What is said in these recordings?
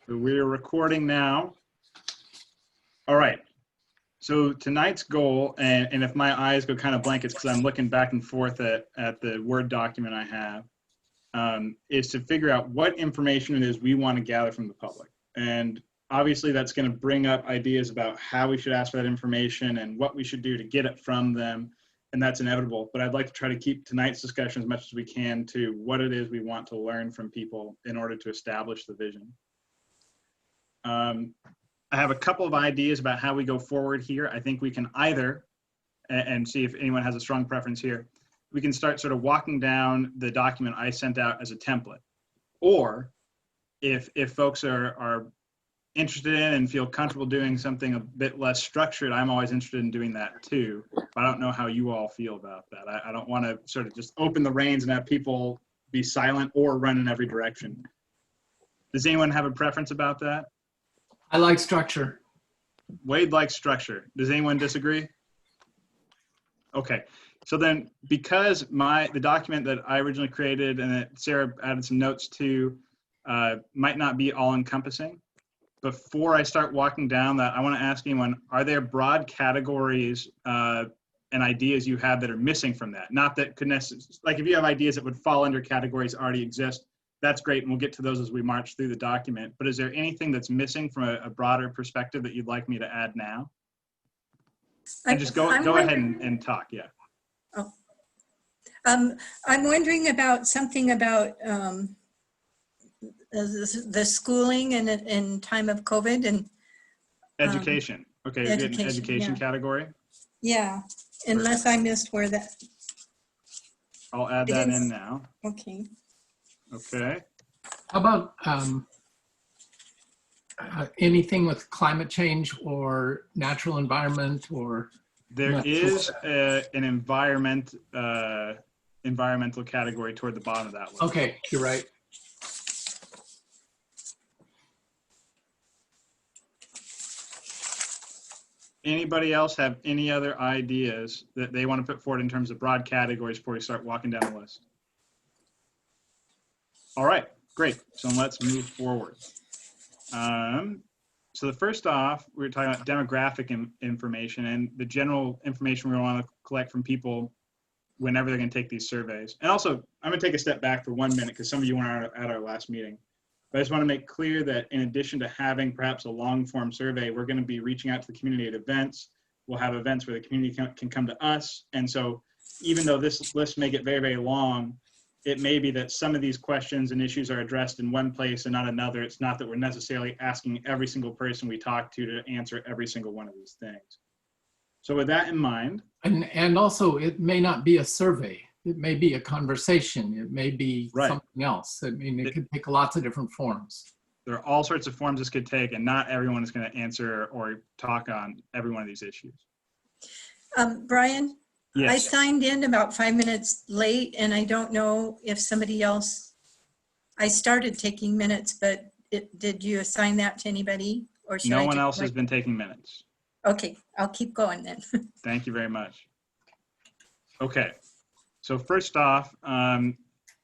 So we're recording now. All right. So tonight's goal, and if my eyes go kind of blank, it's because I'm looking back and forth at the Word document I have, is to figure out what information it is we want to gather from the public. And obviously that's going to bring up ideas about how we should ask for that information and what we should do to get it from them. And that's inevitable. But I'd like to try to keep tonight's discussion as much as we can to what it is we want to learn from people in order to establish the vision. I have a couple of ideas about how we go forward here. I think we can either, and see if anyone has a strong preference here, we can start sort of walking down the document I sent out as a template. Or if folks are interested in and feel comfortable doing something a bit less structured, I'm always interested in doing that too. But I don't know how you all feel about that. I don't want to sort of just open the reins and have people be silent or run in every direction. Does anyone have a preference about that? I like structure. Wade likes structure. Does anyone disagree? Okay, so then because the document that I originally created and that Sarah added some notes to might not be all encompassing, before I start walking down that, I want to ask anyone, are there broad categories and ideas you have that are missing from that? Not that could necessarily, like if you have ideas that would fall under categories that already exist, that's great, and we'll get to those as we march through the document. But is there anything that's missing from a broader perspective that you'd like me to add now? And just go ahead and talk, yeah. Oh. I'm wondering about something about the schooling in time of COVID and education. Okay, you're getting education yeah. category? Yeah, unless I missed where that. I'll add that in now. Okay. Okay. How about anything with climate change or natural environment or? There is an environmental category toward the bottom of that list. Okay, you're right. Anybody else have any other ideas that they want to put forward in terms of broad categories before we start walking down the list? All right, great. So let's move forward. So the first off, we're talking about demographic information and the general information we want to collect from people whenever they're going to take these surveys. And also, I'm going to take a step back for 1 minute because some of you weren't at our last meeting. But I just want to make clear that in addition to having perhaps a long form survey, we're going to be reaching out to the community at events. We'll have events where the community can come to us. And so even though this list may get very, very long, it may be that some of these questions and issues are addressed in one place and not another. It's not that we're necessarily asking every single person we talk to answer every single one of these things. So with that in mind. And also it may not be a survey. It may be a conversation. It may be something else. I mean, it could take lots of different forms. There are all sorts of forms this could take, and not everyone is going to answer or talk on every one of these issues. Brian? Yes. I signed in about 5 minutes late, and I don't know if somebody else, I started taking minutes, but did you assign that to anybody? Or should no one else has been taking minutes. Okay, I'll keep going then. Thank you very much. Okay, so first off,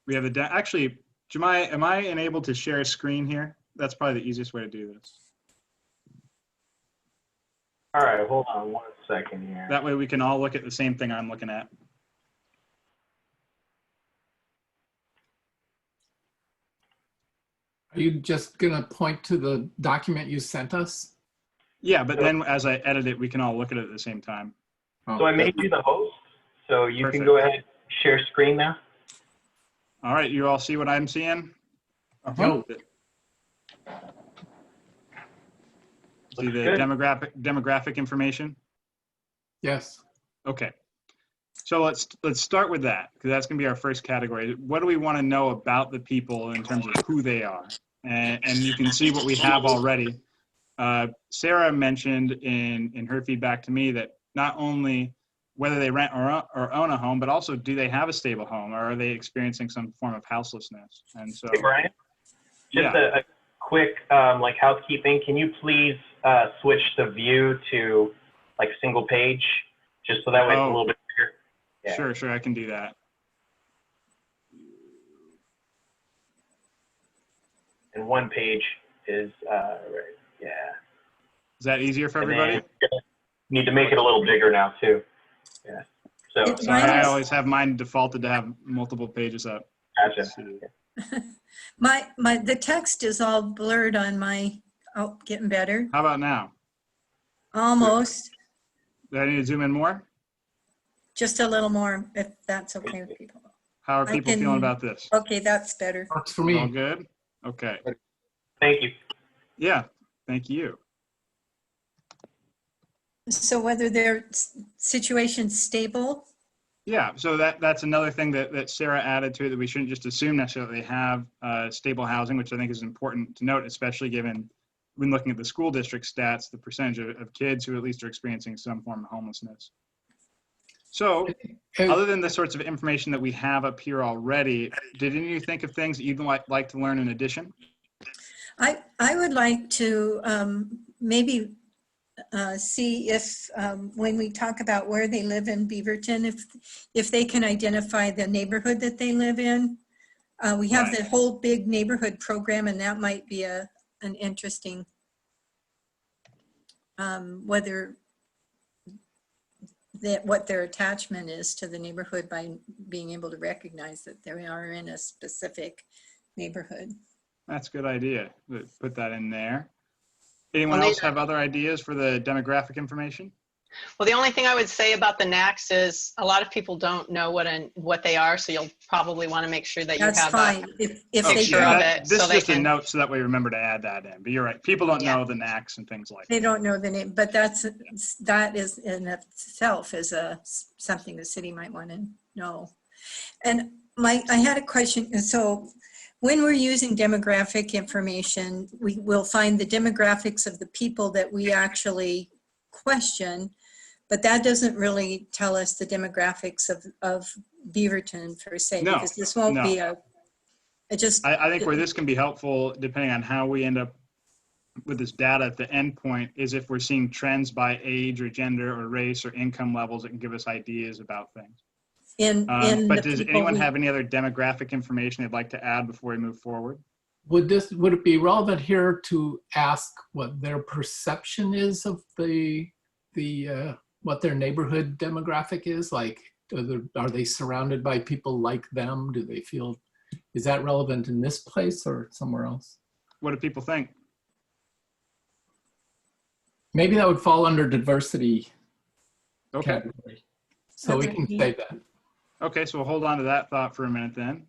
we have actually, Jahmai, am I enabled to share a screen here? That's probably the easiest way to do this. All right, hold on 1 second here. That way we can all look at the same thing I'm looking at. Are you just going to point to the document you sent us? Yeah, but then as I edit it, we can all look at it at the same time. So I made you the host, so you can go ahead and share screen now. All right, you all see what I'm seeing? Yo. See the demographic information? Yes. Okay. So let's start with that, because that's going to be our first category. What do we want to know about the people in terms of who they are? And you can see what we have already. Sarah mentioned in her feedback to me that not only whether they rent or own a home, but also do they have a stable home, or are they experiencing some form of houselessness? And so, hey, Brian, just a quick like housekeeping. Can you please switch the view to like single page, just so that way it's a little bit bigger? Yeah. Sure, I can do that. And one page is, right, yeah. Is that easier for And everybody? then need to make it a little bigger now too. Yeah. So, It's Sorry, mine I is- always have mine defaulted to have multiple pages up. gotcha. Let's see. The text is all blurred on my, oh, getting better, How about now? almost, Do I need to zoom in more? just a little more, if that's okay with people. How are I people can- feeling about this? Okay, that's better. Works for All me. good? Okay. Thank you. Yeah, thank you. So whether their situation's stable, Yeah, so that's another thing that Sarah added to it, that we shouldn't just assume necessarily they have stable housing, which I think is important to note, especially given when looking at the school district stats, the percentage of kids who at least are experiencing some form of homelessness. So other than the sorts of information that we have up here already, did any of you think of things that you'd like to learn in addition? I would like to maybe see if when we talk about where they live in Beaverton, if they can identify the neighborhood that they live in. We have Right. the whole big neighborhood program, and that might be an interesting whether what their attachment is to the neighborhood by being able to recognize that they are in a specific neighborhood. That's a good idea. Put that in there. Anyone Well, else have other ideas for the demographic information? Well, the only thing I would say about the NACs is a lot of people don't know what they are, so you'll probably want to make sure that you That's have fine. If they picture don't, of it, This so is they just a can- note so that we remember to add that in. But you're right. People don't Yeah. know the NACs and things like they that. don't know the name, but that is in itself is something the city might want to know. And I had a question. So when we're using demographic information, we will find the demographics of the people that we actually question, but that doesn't really tell us the demographics of Beaverton per se, No, because this won't no. be I think where this can be helpful, depending on how we end up with this data at the end point, is if we're seeing trends by age or gender or race or income levels, it can give us ideas about things. But does anyone have any other demographic information they'd like to add before we move forward? Would it be relevant here to ask what their perception is of what their neighborhood demographic is? Like, are they surrounded by people like them? Do they feel, is that relevant in this place or somewhere else? What do people think? Maybe that would fall under diversity Okay. category. So we can say that. Okay, so we'll hold on to that thought for a minute then.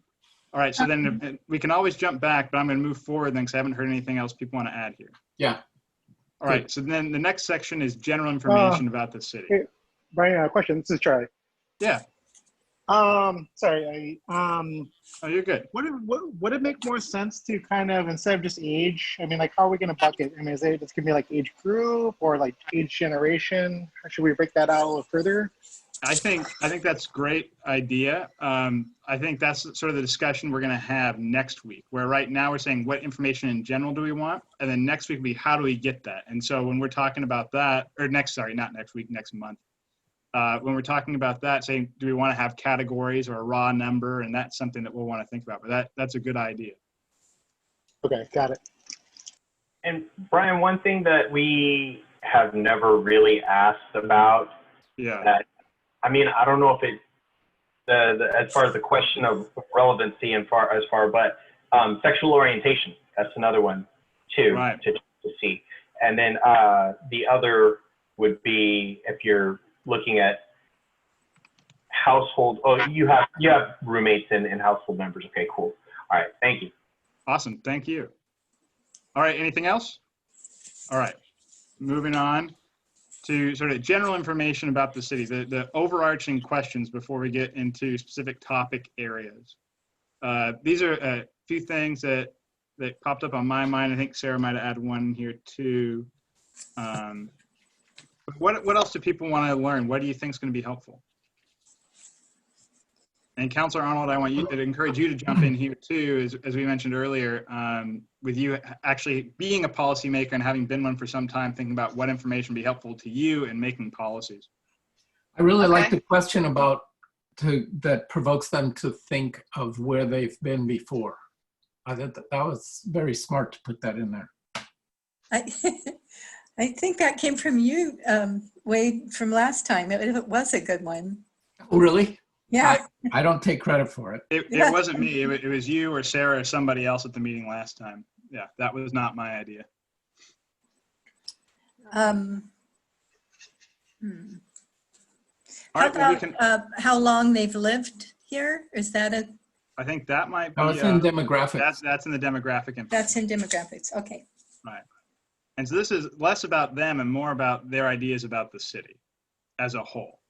All right, so then we can always jump back, but I'm going to move forward then because I haven't heard anything else people want to add here. Yeah. All right, so then the next section is general information about the city. Hey, Brian, question. This is Charlie. Yeah. Sorry. Oh, you're good. Would it make more sense to kind of, instead of just age, I mean, like, how are we going to bucket? I mean, is it just going to be like age group or like age generation? Or should we break that out a little further? I think that's a great idea. I think that's sort of the discussion we're going to have next week, where right now we're saying what information in general do we want? And then next week will be how do we get that? And so when we're talking about that, or next month, when we're talking about that, saying, do we want to have categories or a raw number? And that's something that we'll want to think about, but that's a good idea. Okay, got it. And Brian, one thing that we have never really asked about, Yeah. I mean, I don't know if it, as far as the question of relevancy but sexual orientation, that's another one too, Right. to see. And then the other would be if you're looking at household, you have roommates and household members. Okay, cool. All right, thank you. Awesome, thank you. All right, anything else? All right, moving on to sort of general information about the city, the overarching questions before we get into specific topic areas. These are a few things that popped up on my mind. I think Sarah might have added one here too. What else do people want to learn? What do you think is going to be helpful? And Councilor Arnold, I want you to encourage you to jump in here too, as we mentioned earlier, with you actually being a policymaker and having been one for some time, thinking about what information would be helpful to you in making policies. I really like Okay. the question about that provokes them to think of where they've been before. I thought that was very smart to put that in there. I, I think that came from you, Wade, from last time. It was a good one. Oh, really? Yeah. I don't take credit for it. It wasn't me. It was you or Sarah or somebody else at the meeting last time. Yeah, that was not my idea. All How right, well, we about can, how long they've lived here? Is that I think that might be. Oh, it's in demographics. That's in the demographic information. that's in demographics? Okay. Right. And so this is less about them and more about their ideas about the city as a whole.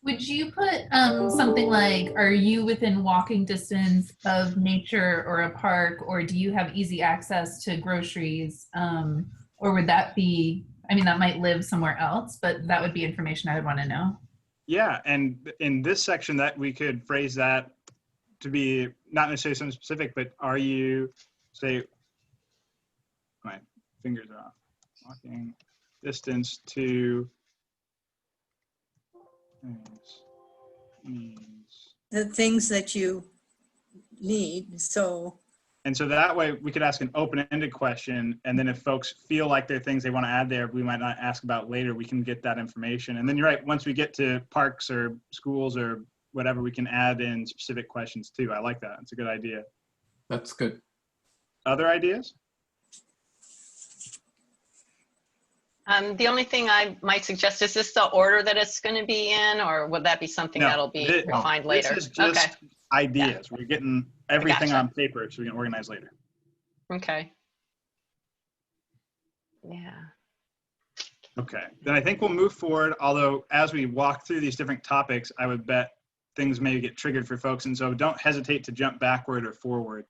Would you put something like, are you within walking distance of nature or a park, or do you have easy access to groceries? Or would that be, I mean, that might live somewhere else, but that would be information I would want to know. Yeah, and in this section that we could phrase that to be not necessarily something specific, but are you, say, my fingers are off, walking distance to The things that you need. So. And so that way we could ask an open-ended question, and then if folks feel like there are things they want to add there we might not ask about later, we can get that information. And then you're right, once we get to parks or schools or whatever, we can add in specific questions too. I like that. It's a good idea. That's good. Other ideas? The only thing I might suggest, is this the order that it's going to be in, or would that be something that'll be refined later? This is just Okay. ideas. We're getting everything Gotcha. on paper so we can organize later. Okay. Yeah. Okay, then I think we'll move forward, although as we walk through these different topics, I would bet things maybe get triggered for folks, and so don't hesitate to jump backward or forward.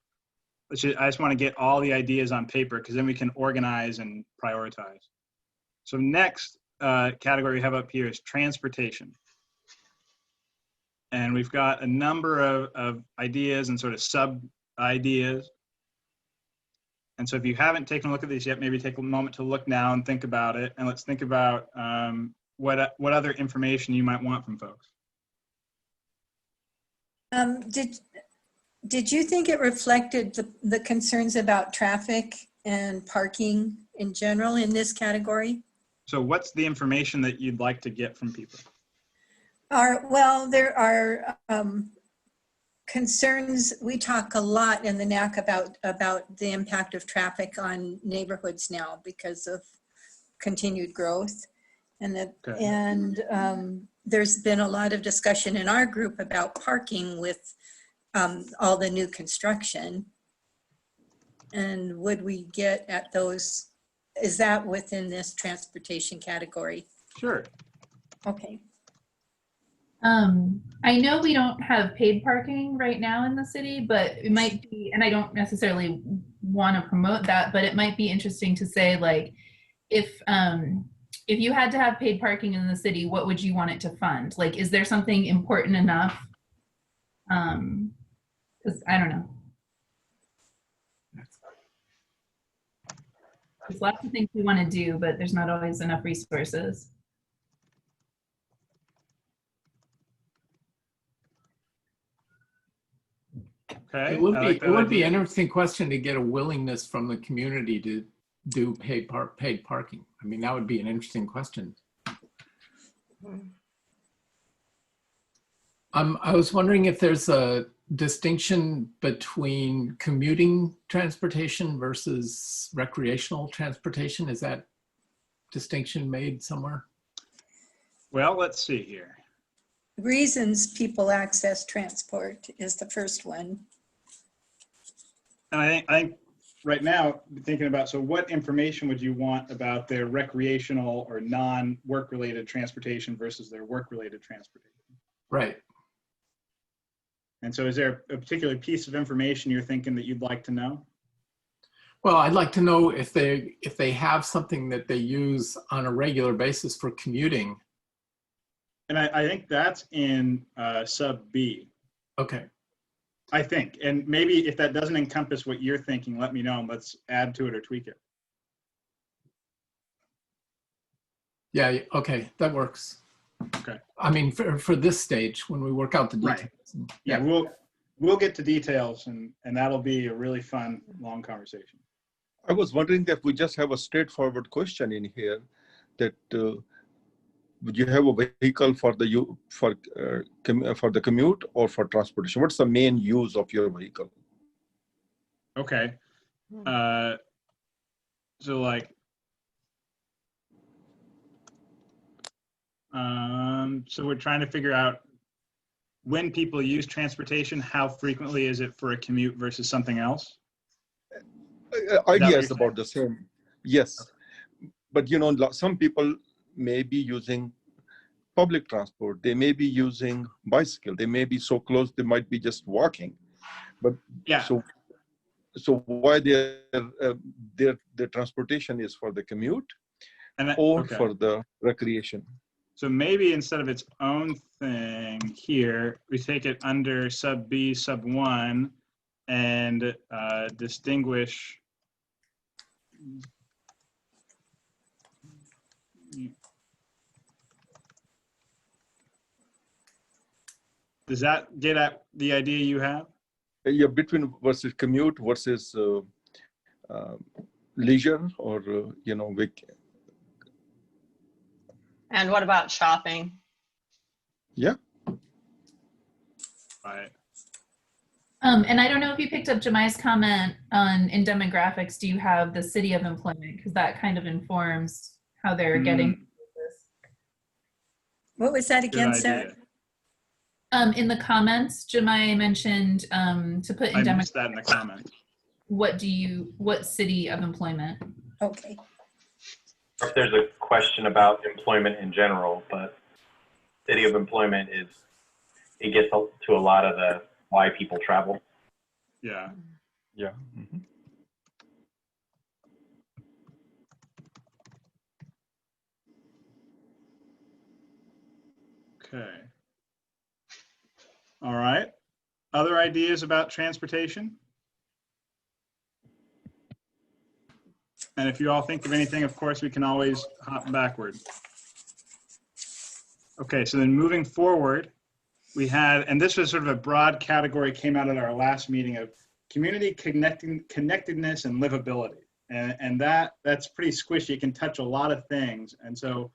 I just want to get all the ideas on paper because then we can organize and prioritize. So next category we have up here is transportation. And we've got a number of ideas and sort of sub-ideas. And so if you haven't taken a look at these yet, maybe take a moment to look now and think about it. And let's think about what other information you might want from folks. Did you think it reflected the concerns about traffic and parking in general in this category? So what's the information that you'd like to get from people? Well, there are concerns. We talk a lot in the NAC about the impact of traffic on neighborhoods now because of continued growth. And there's been a lot of discussion in our group about parking with all the new construction. And would we get at those? Is that within this transportation category? Sure. Okay. I know we don't have paid parking right now in the city, but it might be, and I don't necessarily want to promote that, but it might be interesting to say, like, if you had to have paid parking in the city, what would you want it to fund? Like, is there something important enough? Because I don't know. There's lots of things we want to do, but there's not always enough resources. Okay. It would be an interesting question to get a willingness from the community to do paid parking. I mean, that would be an interesting question. I was wondering if there's a distinction between commuting transportation versus recreational transportation. Is that distinction made somewhere? Well, let's see here. Reasons people access transport is the first one. And I think right now, thinking about, so what information would you want about their recreational or non-work related transportation versus their work related transportation? Right. And so is there a particular piece of information you're thinking that you'd like to know? Well, I'd like to know if they have something that they use on a regular basis for commuting. And I think that's in sub B. Okay. I think, and maybe if that doesn't encompass what you're thinking, let me know and let's add to it or tweak it. Yeah, okay, that works. Okay. I mean, for this stage, when we work out the details. Right. Yeah, we'll get to details and that'll be a really fun, long conversation. I was wondering if we just have a straightforward question in here that would you have a vehicle for the for the commute or for transportation? What's the main use of your vehicle? Okay. So like, so we're trying to figure out when people use transportation, how frequently is it for a commute versus something else? Ideas about the same. Yes. Okay. But you know, some people may be using public transport. They may be using bicycle. They may be so close, they might be just walking. But yeah. So why their transportation is for the commute or for the recreation? So maybe instead of its own thing here, we take it under sub B, sub 1, and distinguish. Does that get at the idea you have? Yeah, between versus commute versus leisure or, you know, And what about shopping? Yeah. Right. And I don't know if you picked up Jahmai's comment on in demographics, do you have the city of employment? Because that kind of informs how they're getting this. What was that again, Sarah? In the comments, Jahmai mentioned to put in I missed that in the comments. What city of employment? Okay. If there's a question about employment in general, but city of employment it gets to a lot of the why people travel. Yeah. Yeah. Mm-hmm. Okay. All right. Other ideas about transportation? And if you all think of anything, of course, we can always hop backward. Okay, so then moving forward, we had, and this was sort of a broad category, came out at our last meeting, of community connectedness and livability. And that's pretty squishy. It can touch a lot of things. And so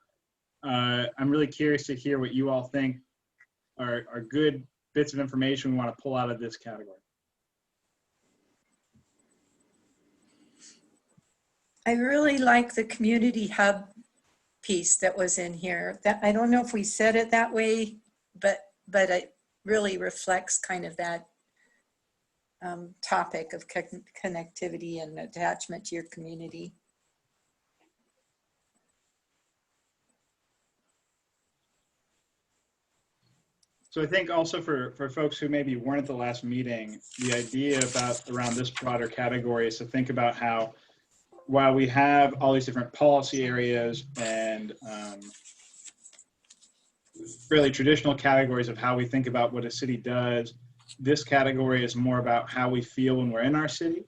I'm really curious to hear what you all think are good bits of information we want to pull out of this category. I really like the community hub piece that was in here. That I don't know if we said it that way, but it really reflects kind of that topic of connectivity and attachment to your community. So I think also for folks who maybe weren't at the last meeting, the idea around this broader category is to think about how, while we have all these different policy areas and fairly traditional categories of how we think about what a city does, this category is more about how we feel when we're in our city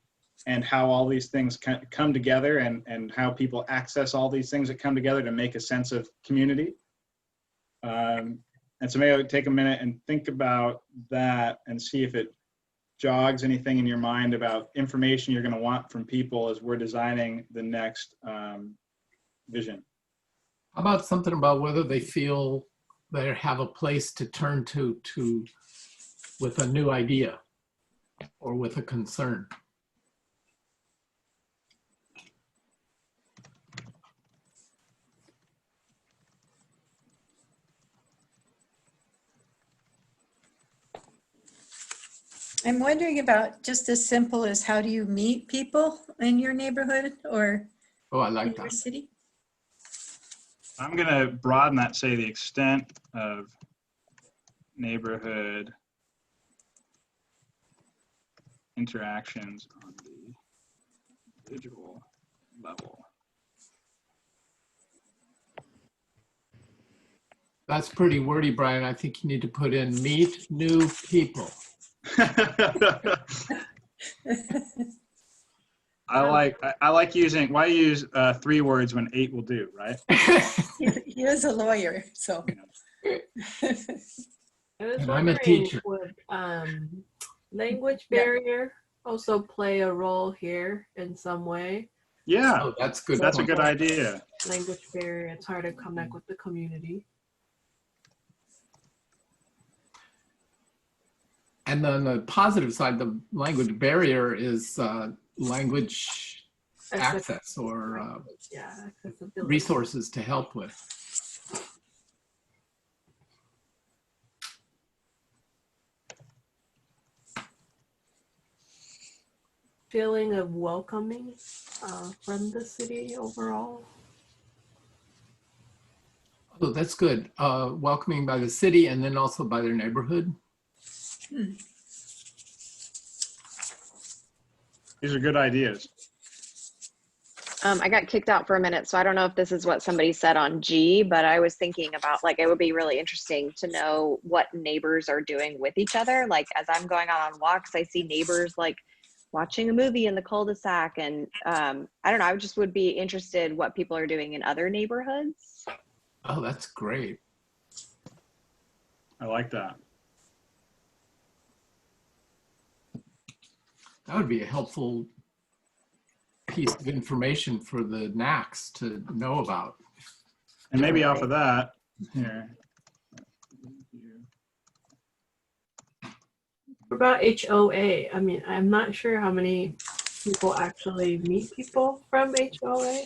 and how all these things come together and how people access all these things that come together to make a sense of community. And so maybe I would take a minute and think about that and see if it jogs anything in your mind about information you're going to want from people as we're designing the next vision. How about something about whether they feel they have a place to turn to with a new idea or with a concern? I'm wondering about just as simple as how do you meet people in your neighborhood or I like in your city? I'm going to broaden that, say the extent of neighborhood interactions on the individual level. That's pretty wordy, Brian. I think you need to put in meet new people. I like using, why use 3 words when 8 will do, right? He is a lawyer, so. And I'm a teacher. With language barrier also play a role here in some way. Yeah, Oh, that's good. that's a point. good idea. Language barrier, it's hard to connect with the community. And then the positive side, the language barrier is language access or Yeah, accessibility. resources to help with. Feeling of welcoming from the city overall. Oh, that's good. Welcoming by the city and then also by their neighborhood. These are good ideas. I got kicked out for a minute, so I don't know if this is what somebody said on G, but I was thinking about, like, it would be really interesting to know what neighbors are doing with each other. Like, as I'm going out on walks, I see neighbors like watching a movie in the cul-de-sac, and I don't know, I just would be interested what people are doing in other neighborhoods. Oh, that's great. I like that. That would be a helpful piece of information for the NACs to know about. And maybe off of that, here. What about HOA? I mean, I'm not sure how many people actually meet people from HOA,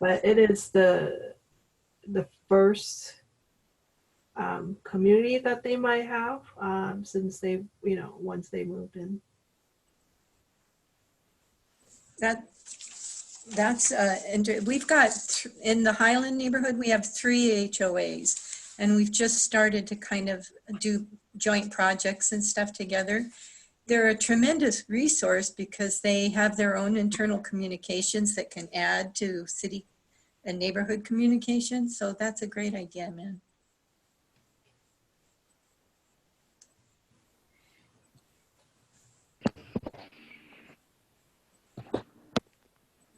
but it is the first community that they might have since they, once they moved in. We've got, in the Highland neighborhood, we have 3 HOAs, and we've just started to kind of do joint projects and stuff together. They're a tremendous resource because they have their own internal communications that can add to city and neighborhood communication. So that's a great idea, man.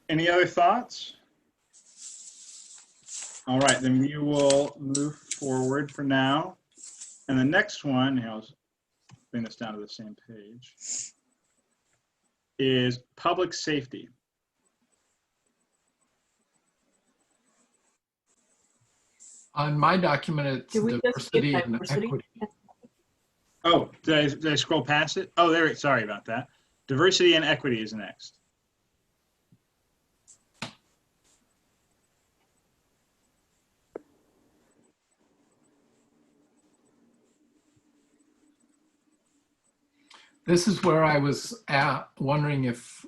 Any other thoughts? All right, then we will move forward for now. And the next one, here, I'll bring this down to the same page, is public safety. On my document, it's diversity and equity. Oh, did I scroll past it? Oh, there, sorry about that. Diversity and equity is next. This is where I was wondering if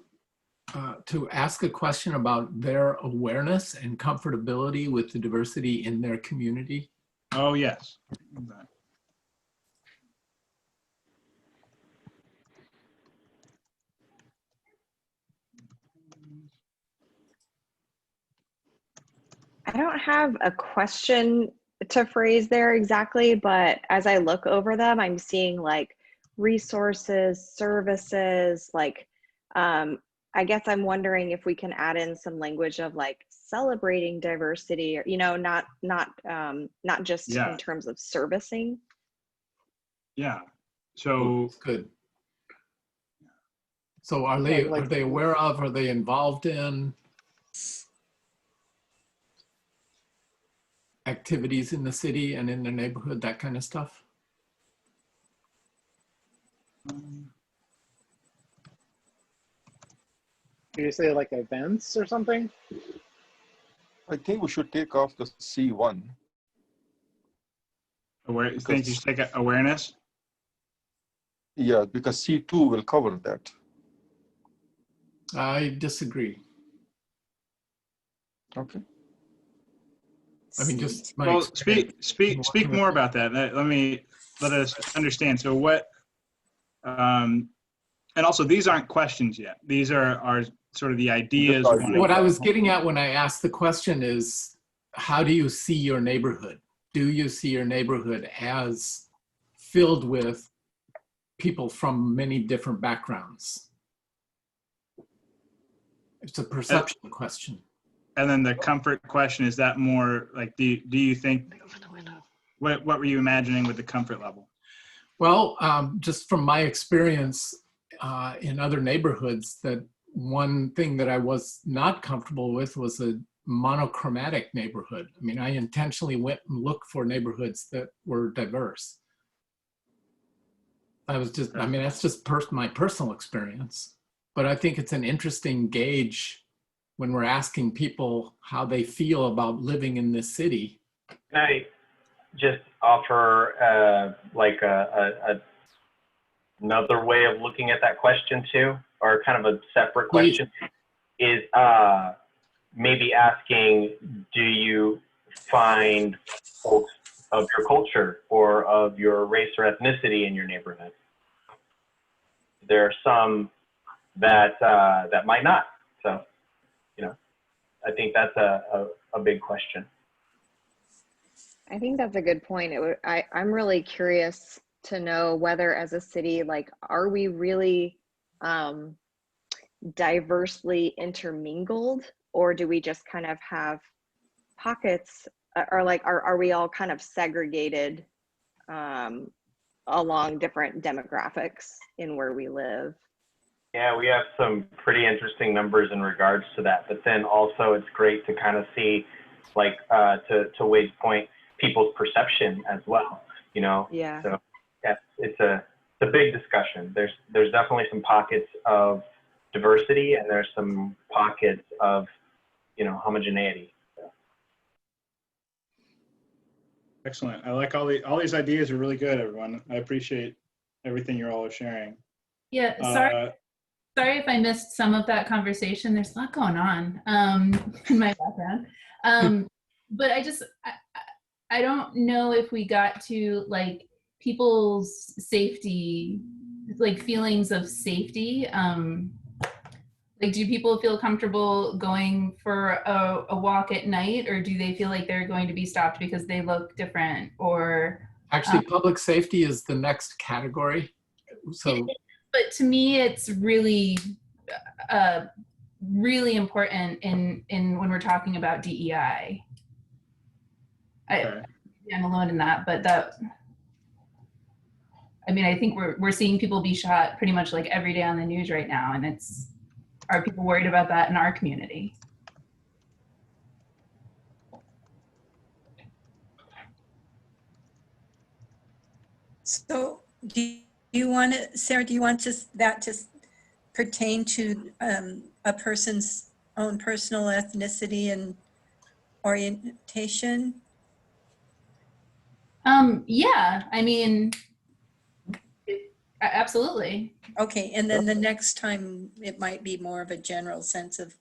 to ask a question about their awareness and comfortability with the diversity in their community. Oh, yes. I don't have a question to phrase there exactly, but as I look over them, I'm seeing like resources, services, like, I guess I'm wondering if we can add in some language of like celebrating diversity, or, not just in terms of servicing. Yeah. So good. So are they aware of, are they involved in activities in the city and in the neighborhood, that kind of stuff? Do you say like events or something? I think we should take off the C1. You think you should take awareness? Yeah, because C2 will cover that. I disagree. Okay. I mean, just well, speak more about that. Let us understand. So what? And also, these aren't questions yet. These are sort of the ideas. What I was getting at when I asked the question is, how do you see your neighborhood? Do you see your neighborhood as filled with people from many different backgrounds? It's a perception question. And then the comfort question, is that more like, do you think, what were you imagining with the comfort level? Well, just from my experience, in other neighborhoods that one thing that I was not comfortable with was a monochromatic neighborhood. I mean, I intentionally went and looked for neighborhoods that were diverse. I mean, that's just my personal experience, but I think it's an interesting gauge when we're asking people how they feel about living in this city. Can I just offer another way of looking at that question too, or kind of a separate question? Is maybe asking, do you find folks of your culture or of your race or ethnicity in your neighborhood? There are some that that might not. So, I think that's a big question. I think that's a good point. I'm really curious to know whether as a city, like, are we really diversely intermingled, or do we just kind of have pockets, or like, are we all kind of segregated along different demographics in where we live? Yeah, we have some pretty interesting numbers in regards to that, but then also it's great to kind of see, like, to Wade's point, people's perception as well, Yeah. So yeah, it's a big discussion. There's definitely some pockets of diversity, and there's some pockets of homogeneity. So. Excellent. I like all these ideas are really good, everyone. I appreciate everything you all are sharing. Yeah, sorry if I missed some of that conversation. There's a lot going on in my background. But I don't know if we got to like people's safety, like feelings of safety. Like, do people feel comfortable going for a walk at night, or do they feel like they're going to be stopped because they look different? Or actually, public safety is the next category. So, but to me, it's really, really important in when we're talking about DEI. Okay. I'm alone in that, but I mean, I think we're seeing people be shot pretty much like every day on the news right now, and are people worried about that in our community? So do you want to, Sarah, do you want that to pertain to a person's own personal ethnicity and orientation? Yeah, I mean, absolutely. Okay, and then the next time it might be more of a general sense of,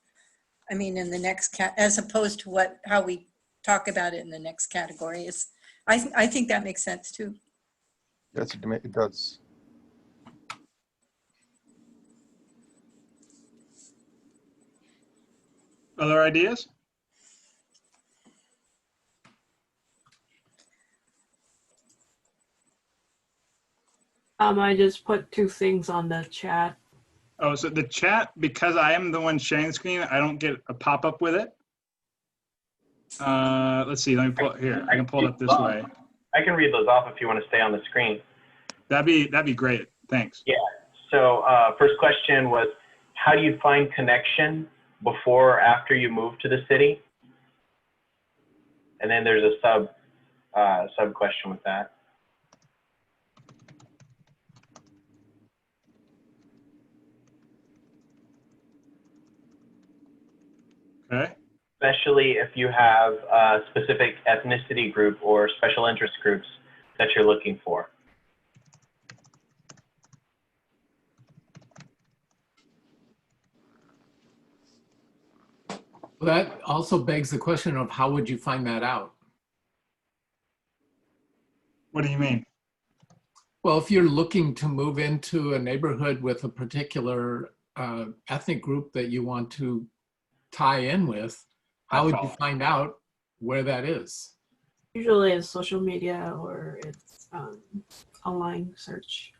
I mean, in the next as opposed to how we talk about it in the next category is, I think that makes sense too. Yes, it does. Other ideas? I just put 2 things on the chat. Oh, so the chat, because I am the one sharing the screen, I don't get a pop-up with it. Let's see, let me pull it here. I can pull it up this way. I can read those off if you want to stay on the screen. That'd be great. Thanks. Yeah. So first question was, how do you find connection before or after you move to the city? And then there's a sub question with that. Okay. Especially if you have a specific ethnicity group or special interest groups that you're looking for. well, that also begs the question of how would you find that out? What do you mean? Well, if you're looking to move into a neighborhood with a particular ethnic group that you want to tie in with, how would you find out where that is? Usually it's social media or it's online search.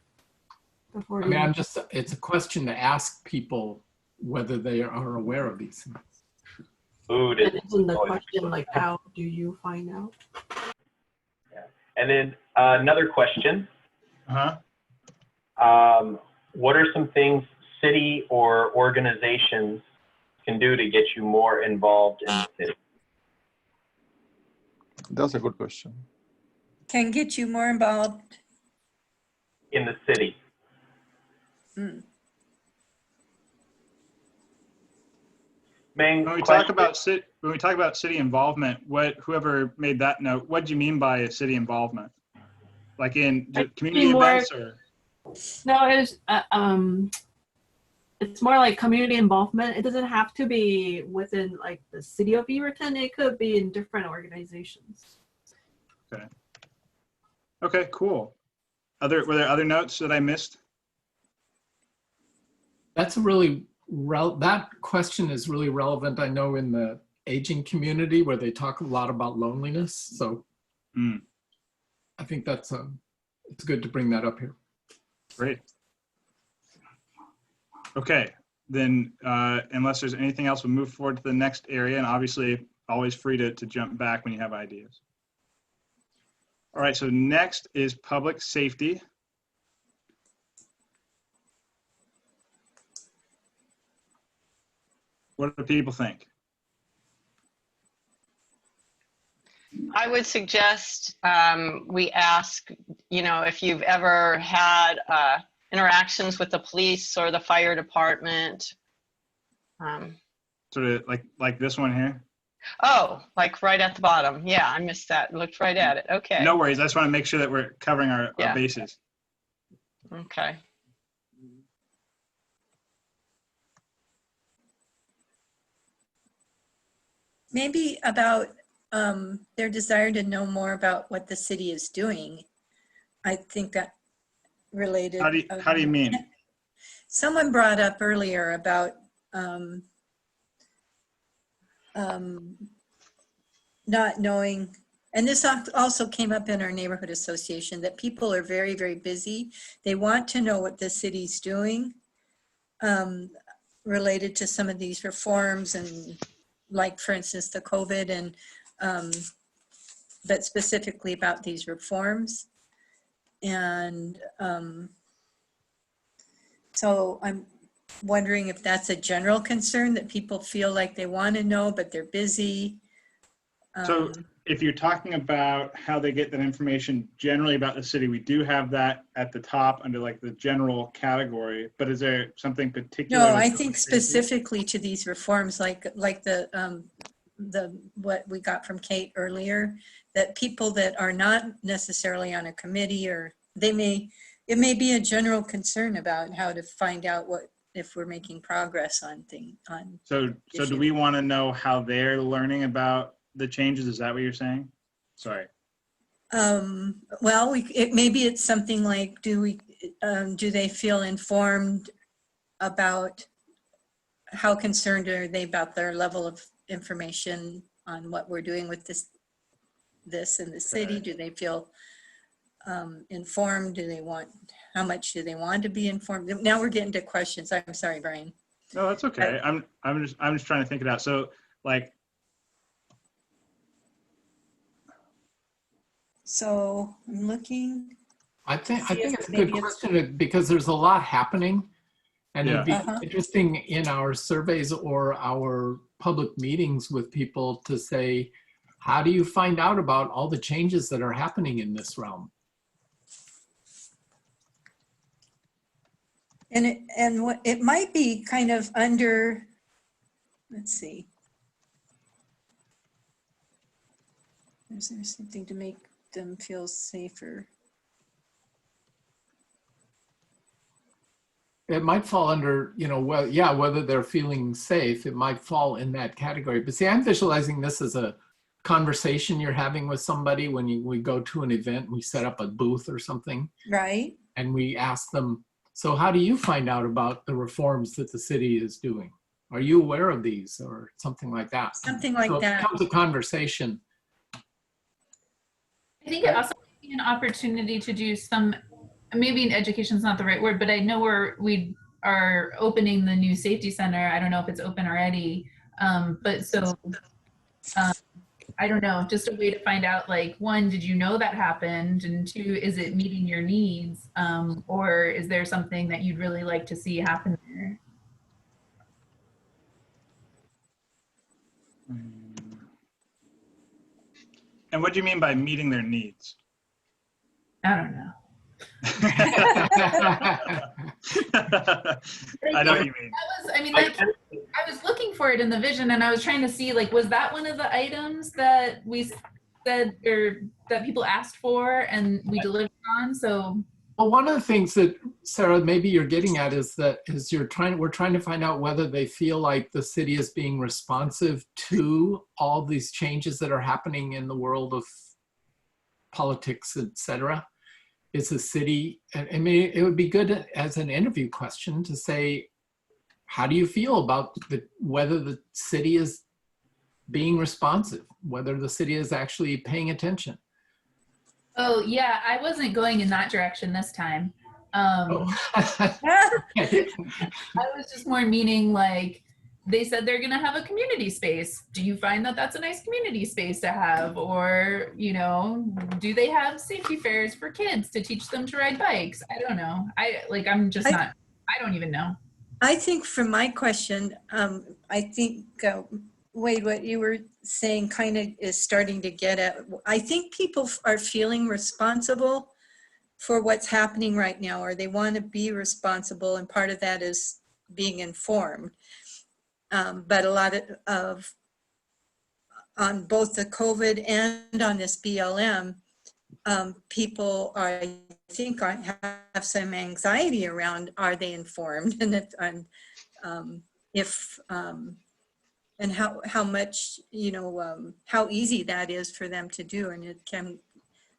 I mean, it's a question to ask people whether they are aware of these things. Food is isn't the question like, how do you find out? Yeah. And then another question. what are some things city or organizations can do to get you more involved in the city? That's a good question. Can get you more involved. In the city. Hmm. Meng, When we talk about city involvement, whoever made that note, what do you mean by city involvement? Like in community events or? No, it's more like community involvement. It doesn't have to be within like the city of Beaverton. It could be in different organizations. Okay. Okay, cool. Were there other notes that I missed? That's a really, that question is really relevant, I know, in the aging community where they talk a lot about loneliness. So I think it's good to bring that up here. Great. Okay, then unless there's anything else, we'll move forward to the next area, and obviously always free to jump back when you have ideas. All right, so next is public safety. What do people think? I would suggest we ask, if you've ever had interactions with the police or the fire department. Sort of like this one here? Oh, like right at the bottom. Yeah, I missed that. Looked right at it. Okay. No worries. I just want to make sure that we're covering our bases. Okay. Maybe about their desire to know more about what the city is doing. I think that related. How do you mean? Someone brought up earlier about not knowing, and this also came up in our neighborhood association, that people are very, very busy. They want to know what the city's doing related to some of these reforms, and like, for instance, the COVID, and but specifically about these reforms. And so I'm wondering if that's a general concern, that people feel like they want to know, but they're busy. So if you're talking about how they get that information generally about the city, we do have that at the top under like the general category, but is there something particular? No, I think specifically to these reforms, like the what we got from Cate earlier, that people that are not necessarily on a committee, or it may be a general concern about how to find out if we're making progress on things. So do we want to know how they're learning about the changes? Is that what you're saying? Sorry. Well, maybe it's something like, do they feel informed about, how concerned are they about their level of information on what we're doing with this in the city? Do they feel informed? How much do they want to be informed? Now we're getting to questions. I'm sorry, Brian. No, that's okay. I'm just trying to think it out. So like. So I'm looking. I think it's a good question because there's a lot happening, and it'd be interesting in our surveys or our public meetings with people to say, how do you find out about all the changes that are happening in this realm? And it might be kind of under, let's see. Is there something to make them feel safer? It might fall under, whether they're feeling safe, it might fall in that category. But see, I'm visualizing this as a conversation you're having with somebody when we go to an event, we set up a booth or something. Right. And we ask them, so how do you find out about the reforms that the city is doing? Are you aware of these, or something like that? Something like so that. It becomes a conversation. I think it also might be an opportunity to do some, maybe education is not the right word, but I know we are opening the new safety center. I don't know if it's open already, but so I don't know, just a way to find out, like, one, did you know that happened? And two, is it meeting your needs? Or is there something that you'd really like to see happen there? And what do you mean by meeting their needs? I don't know. I know what you mean. I was looking for it in the vision, and I was trying to see, like, was that one of the items that we said, or that people asked for and we delivered on? So, well, one of the things that, Sarah, maybe you're getting at is that we're trying to find out whether they feel like the city is being responsive to all these changes that are happening in the world of politics, etc. Is the city, I mean, it would be good as an interview question to say, how do you feel about whether the city is being responsive, whether the city is actually paying attention? oh yeah, I wasn't going in that direction this time. Okay. I was just more meaning, like, they said they're gonna have a community space. Do you find that that's a nice community space to have? Or, you know, do they have safety fairs for kids to teach them to ride bikes? I don't know. I don't even know. I think for my question, I think, Wade, what you were saying kind of is starting to get at, I think people are feeling responsible for what's happening right now, or they want to be responsible, and part of that is being informed. But a lot of on both the COVID and on this BLM, people are, I think, have some anxiety around, are they informed, and how much, you know, how easy that is for them to do, and can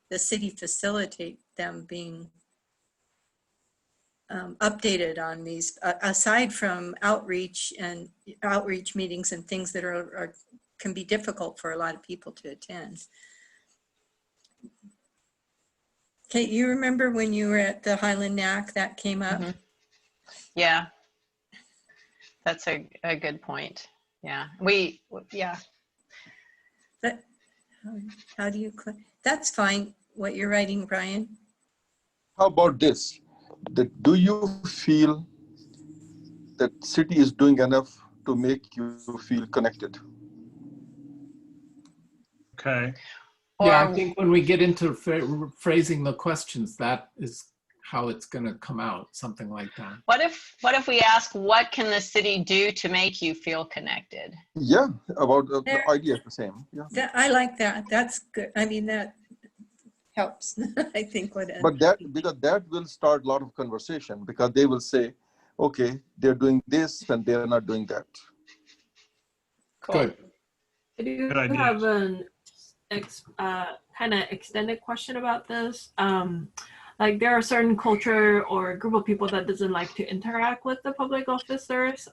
the city facilitate them being updated on these, aside from outreach meetings and things that can be difficult for a lot of people to attend. Kate, you remember when you were at the Highland NAC that came up? Mm-hmm. Yeah, that's a good point. Yeah, How do you, that's fine, what you're writing, Brian. How about this? Do you feel that city is doing enough to make you feel connected? Okay. Yeah, I think when we get into phrasing the questions, that is how it's going to come out, something like that. What if we ask, what can the city do to make you feel connected? Yeah, about the idea is the same. Yeah. I like that. That's good. I mean, that helps. I think. But because that will start a lot of conversation, because they will say, okay, they're doing this and they're not doing that. Cool. Good. I do have an kind of extended question about this. Like, there are certain culture or group of people that doesn't like to interact with the public officers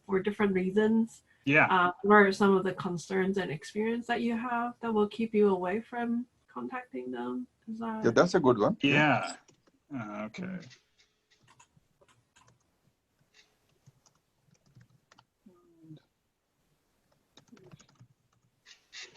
for different reasons. Yeah. What are some of the concerns and experience that you have that will keep you away from contacting them? Yeah, that's a good one. Yeah. Okay.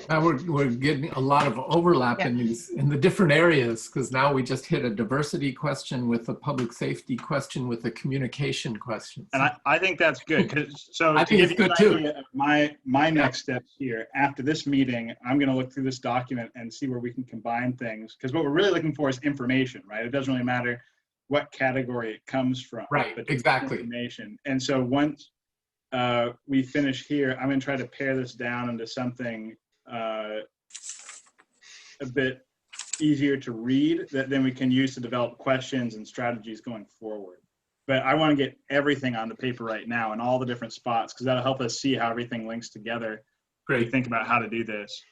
Now we're getting a lot of overlap in the different areas, because now we just hit a diversity question with a public safety question with a communication question. And I think that's good. So I think it's good too. My next steps here after this meeting, I'm going to look through this document and see where we can combine things, because what we're really looking for is information, right? It doesn't really matter what category it comes from. Right. But exactly. Information. And so once we finish here, I'm going to try to pare this down into something a bit easier to read that then we can use to develop questions and strategies going forward. But I want to get everything on the paper right now in all the different spots, because that'll help us see how everything links together. Great. We think about how to do this.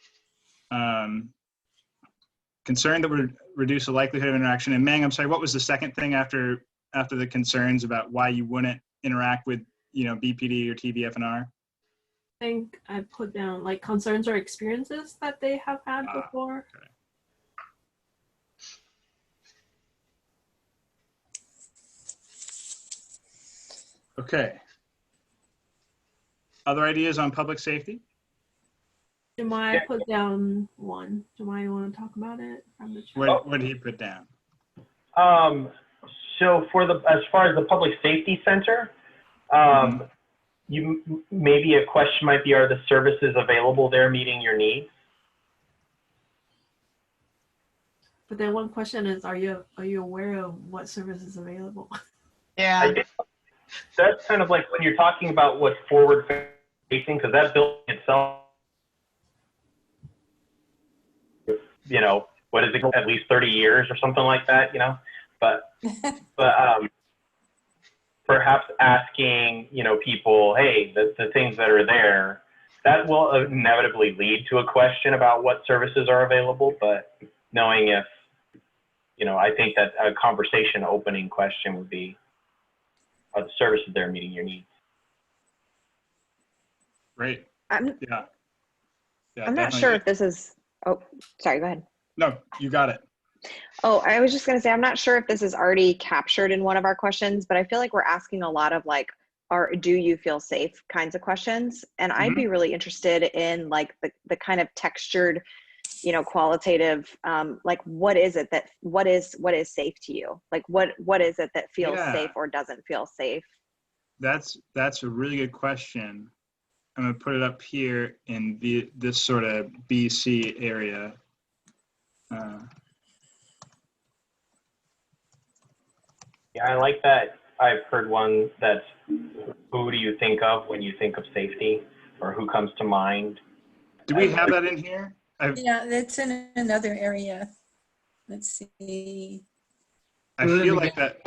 Concerned that would reduce the likelihood of interaction. And Meng, I'm sorry, what was the second thing after the concerns about why you wouldn't interact with, you know, BPD or TVFNR? I think I put down like concerns or experiences that they have had before. Okay. Other ideas on public safety? Jahmai put down one. Jahmai, you want to talk about it from the chat? What did he put down? So as far as the public safety center, you maybe a question might be, are the services available there meeting your needs? But then one question is, are you aware of what service is available? Yeah. I think that's kind of like when you're talking about what's forward facing, because that building itself, you know, what is it, at least 30 years or something like that, you know, but perhaps asking, you know, people, hey, the things that are there, that will inevitably lead to a question about what services are available, but knowing if, you know, I think that a conversation opening question would be, are the services there meeting your needs? Great. I'm Yeah, not sure if this is, oh, sorry, go ahead. No, you got it. Oh, I was just going to say, I'm not sure if this is already captured in one of our questions, but I feel like we're asking a lot of like, do you feel safe kinds of questions. And I'd be really interested in like the kind of textured, you know, qualitative, like what is safe to you? Like what is it that feels safe or doesn't feel safe? That's a really good question. I'm gonna put it up here in this sort of BC area. Yeah, I like that. I've heard one that's, who do you think of when you think of safety, or who comes to mind? Do we have that in here? Yeah, that's in another area. Let's see. I feel like that.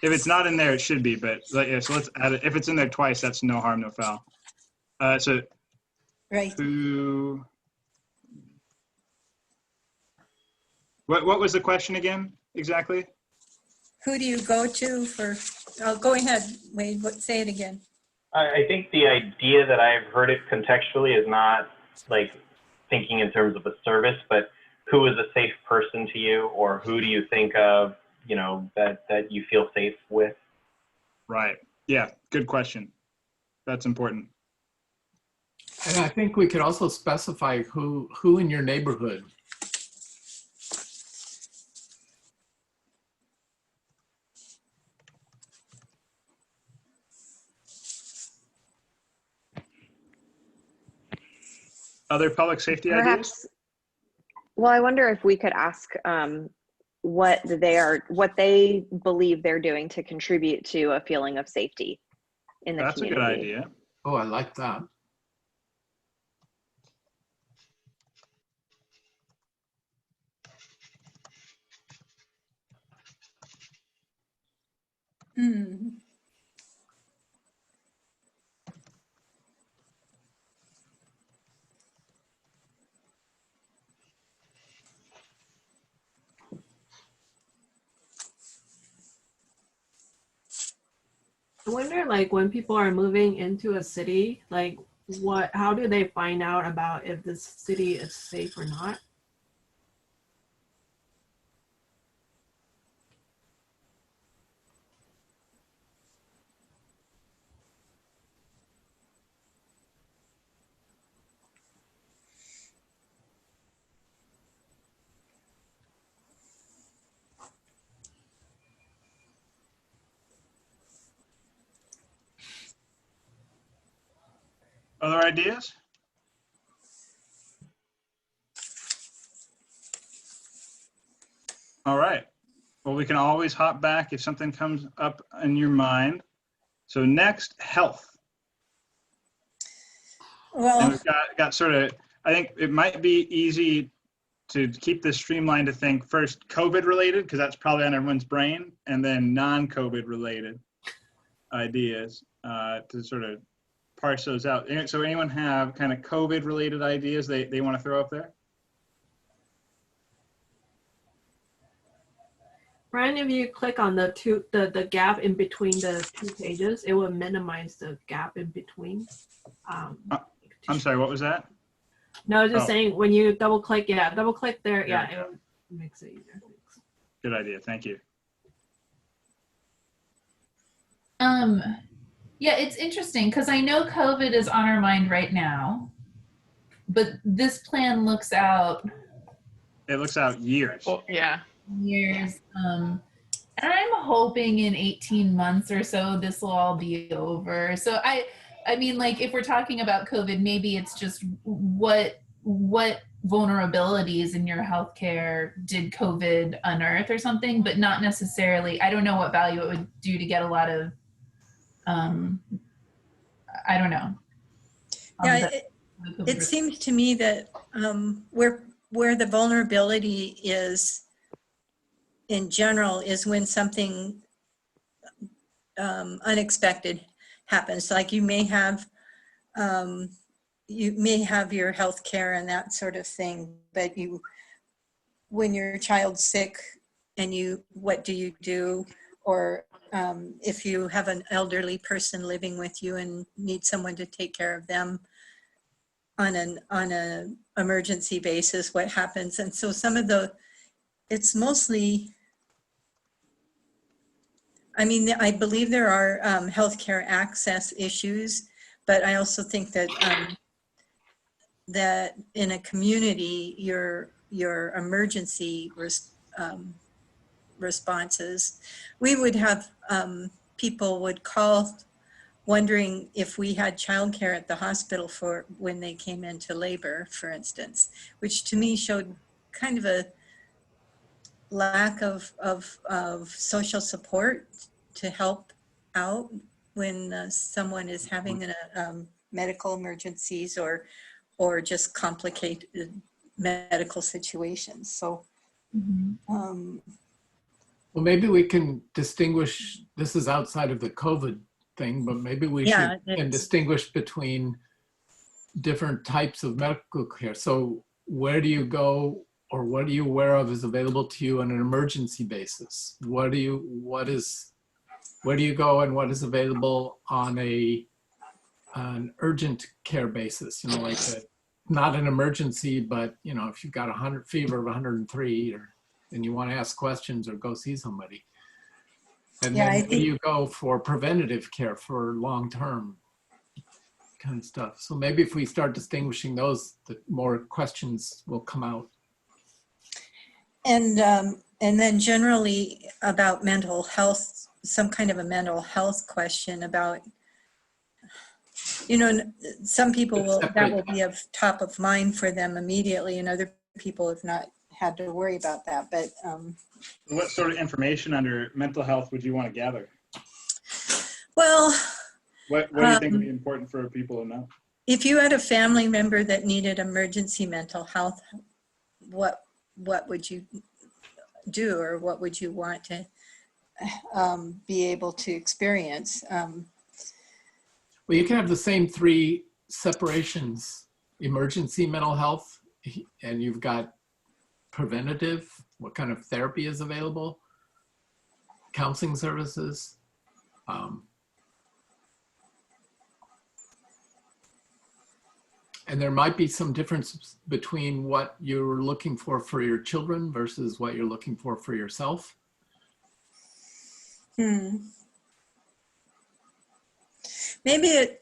If it's not in there, it should be. But yeah, so let's add it. If it's in there twice, that's no harm, no foul. So right. Who? What was the question again? Exactly. Who do you go to for? Oh, go ahead, Wade. Say it again. I think the idea that I've heard it contextually is not like thinking in terms of a service, but who is a safe person to you, or who do you think of, you know, that you feel safe with? Right. Yeah. Good question. That's important. And I think we could also specify who in your neighborhood. Other public safety ideas? Well, I wonder if we could ask what they believe they're doing to contribute to a feeling of safety in the community. That's a good idea. Oh, I like that. I wonder, like, when people are moving into a city, like, how do they find out about if this city is safe or not? Other ideas? All right. Well, we can always hop back if something comes up in your mind. So next, health. Well, and we've got sort of, I think it might be easy to keep this streamlined to think first COVID related, because that's probably on everyone's brain, and then non-COVID related ideas to sort of parse those out. So anyone have kind of COVID related ideas they want to throw up there? Brian, if you click on the gap in between the two pages, it will minimize the gap in between. I'm sorry, what was that? No, just saying when you double click, double click there, it makes it easier. Thanks. Good idea, thank you. Yeah, it's interesting because I know COVID is on our mind right now. but this plan looks out It looks out years. Well, yeah. years. And I'm hoping in 18 months or so this will all be over. So I mean, like, if we're talking about COVID, maybe it's just what vulnerabilities in your healthcare did COVID unearth or something, but not necessarily. I don't know what value it would do to get a lot of, I don't know. Yeah, it seems to me that where the vulnerability is in general is when something unexpected happens. Like you may have your health care and that sort of thing, but when your child's sick and what do you do? Or if you have an elderly person living with you and need someone to take care of them on an emergency basis, what happens? And so it's mostly, I mean, I believe there are healthcare access issues, but I also think that that in a community, your emergency responses, we would have people would call wondering if we had childcare at the hospital for when they came into labor, for instance, which to me showed kind of a lack of social support to help out when someone is having medical emergencies or just complicated medical situations. So, well, maybe we can distinguish, this is outside of the COVID thing, but maybe we can distinguish between different types of medical care. So where do you go, or what are you aware of is available to you on an emergency basis? Where do you go and what is available on an urgent care basis? You know, like not an emergency, but you know, if you've got a fever of 103 and you want to ask questions or go see somebody. And then where do you go for preventative care, for long-term kind of stuff? So maybe if we start distinguishing those, the more questions will come out. And then generally about mental health, some kind of a mental health question about, you know, some people that will be of top of mind for them immediately, and other people have not had to worry about that. But what sort of information under mental health would you want to gather? Well, what do you think would be important for people to know? If you had a family member that needed emergency mental health, what would you do, or what would you want to be able to experience? Well, you can have the same three separations: emergency mental health, and you've got preventative, what kind of therapy is available, counseling services. And there might be some difference between what you're looking for your children versus what you're looking for yourself. Maybe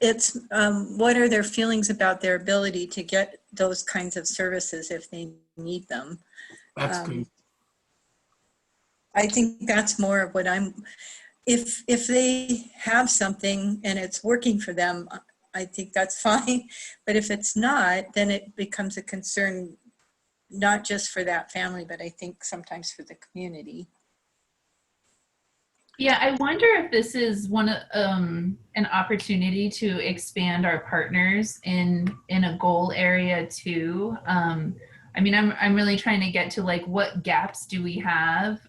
it's what are their feelings about their ability to get those kinds of services if they need them. That's good. I think that's more of what if they have something and it's working for them, I think that's fine. But if it's not, then it becomes a concern, not just for that family, but I think sometimes for the community. Yeah, I wonder if this is an opportunity to expand our partners in a goal area too. I mean, I'm really trying to get to like, what gaps do we have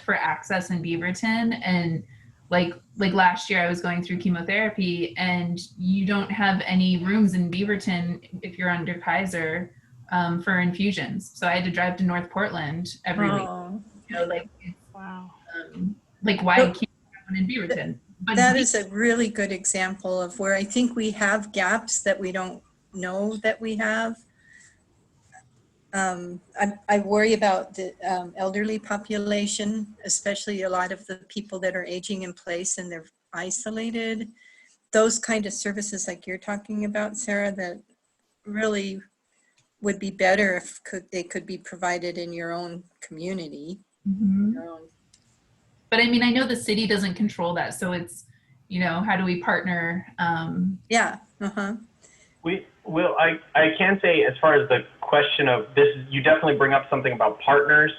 for access in Beaverton? And like last year I was going through chemotherapy, and you don't have any rooms in Beaverton if you're under Kaiser for infusions. So I had to drive to North Portland every week. You know, like, wow. Like, why can't you have one in Beaverton? But that is a really good example of where I think we have gaps that we don't know that we have. I worry about the elderly population, especially a lot of the people that are aging in place and they're isolated. Those kind of services like you're talking about, Sarah, that really would be better if they could be provided in your own community. Mhm. Your own. But I mean, I know the city doesn't control that, so it's, you know, how do we partner? Yeah. I can say, as far as the question of this, you definitely bring up something about partners.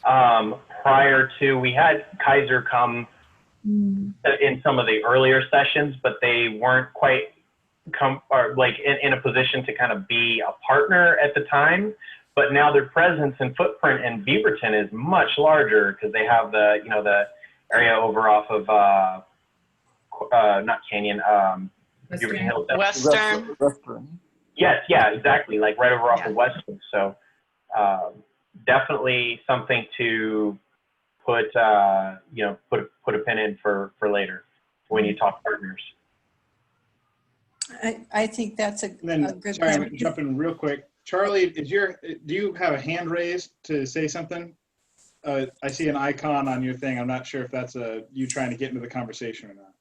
Prior to, we had Kaiser come in some of the earlier sessions, but they weren't quite in a position to kind of be a partner at the time. But now their presence and footprint in Beaverton is much larger because they have the, you know, the area over off of not Canyon, Beaverton Hills. Western. Yes, yeah, exactly. Like right over off of Western. So definitely something to put you know, put a pin in for later when you talk partners. I think that's a good Sorry, plan. I'm jumping real quick. Charlie, do you have a hand raised to say something? I see an icon on your thing. I'm not sure if that's you trying to get into the conversation or not.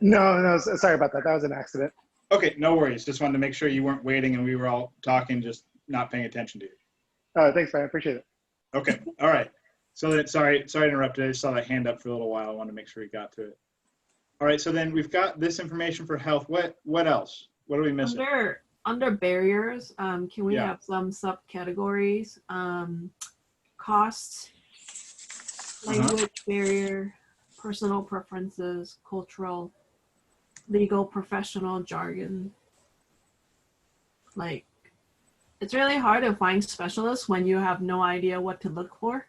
No, sorry about that. That was an accident. Okay, no worries. Just wanted to make sure you weren't waiting and we were all talking, just not paying attention to you. Thanks, man. I appreciate it. Okay, all right. So then, sorry to interrupt. I just saw that hand up for a little while. I wanted to make sure we got to it. All right, so then we've got this information for health. What else? What are we missing? Under barriers, can we have some subcategories? Costs, language barrier, personal preferences, cultural, legal, professional jargon. Like, it's really hard to find specialists when you have no idea what to look for,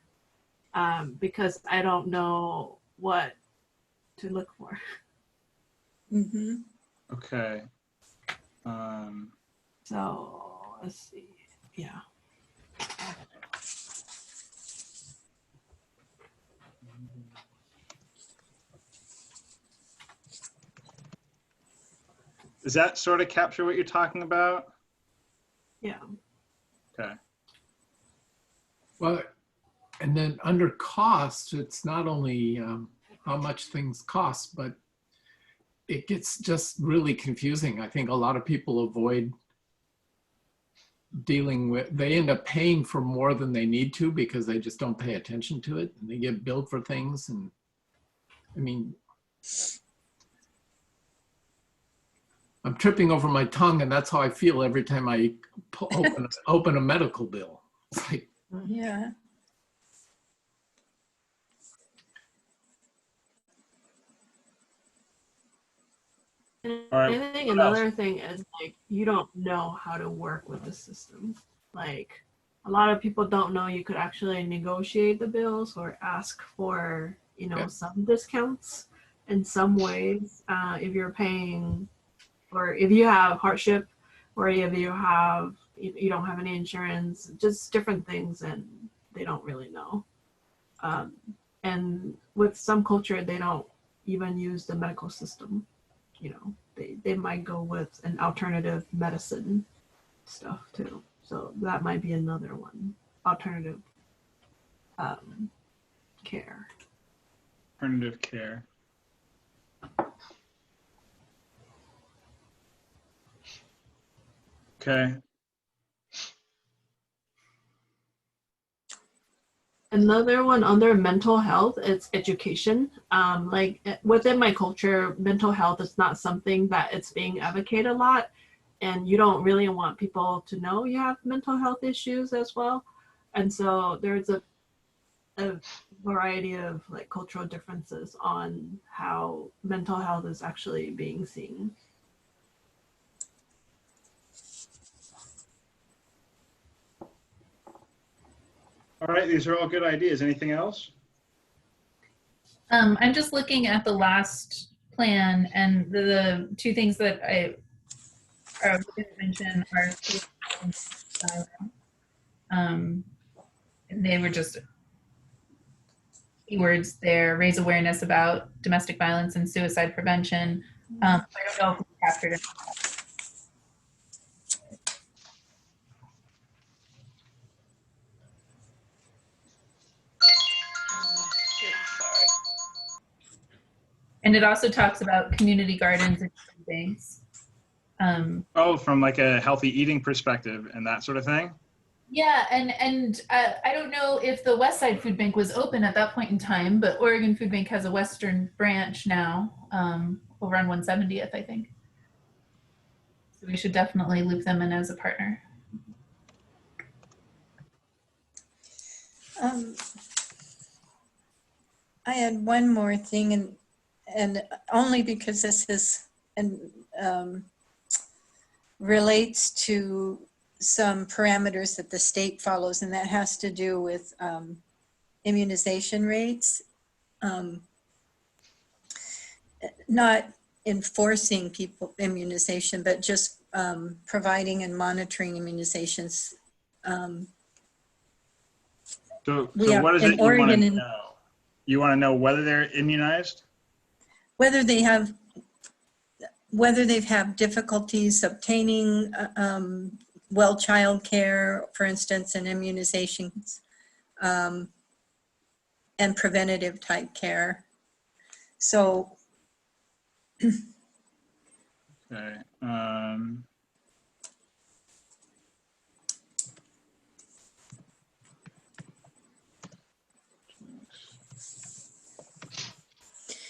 because I don't know what to look for. Mm-hmm. Okay. So let's see. Yeah. Does that sort of capture what you're talking about? Yeah. Okay. Well, and then under cost, it's not only how much things cost, but it gets just really confusing. I think a lot of people avoid dealing with, they end up paying for more than they need to because they just don't pay attention to it, and they get billed for things. And I mean, I'm tripping over my tongue, and that's how I feel every time I open a medical bill. It's like, Yeah. All right, I think what another else? thing is, like, you don't know how to work with the system. Like, a lot of people don't know you could actually negotiate the bills or ask for, you know, some discounts in some ways, if you're paying, or if you have hardship, or if you have, you don't have any insurance, just different things, and they don't really know. And with some culture, they don't even use the medical system. You know, they might go with an alternative medicine stuff too. So that might be another one. Alternative care. Alternative care. Okay. Another one under mental health is education. Like within my culture, mental health is not something that it's being advocated a lot, and you don't really want people to know you have mental health issues as well. And so there's a variety of like cultural differences on how mental health is actually being seen. All right, these are all good ideas. Anything else? I'm just looking at the last plan, and the two things that I didn't mention are they were just keywords there: raise awareness about domestic violence and suicide prevention. I don't know if we captured it. And it also talks about community gardens and food banks. Oh, from like a healthy eating perspective and that sort of thing? Yeah, and I don't know if the West Side Food Bank was open at that point in time, but Oregon Food Bank has a Western branch now, over on 170th, I think. So we should definitely loop them in as a partner. I had one more thing, and only because this is relates to some parameters that the state follows, and that has to do with immunization rates. Not enforcing people immunization, but just providing and monitoring immunizations. So what is it you want to know? You want to know whether they're immunized? Whether they've had difficulties obtaining well child care, for instance, and immunizations, and preventative type care. So, okay.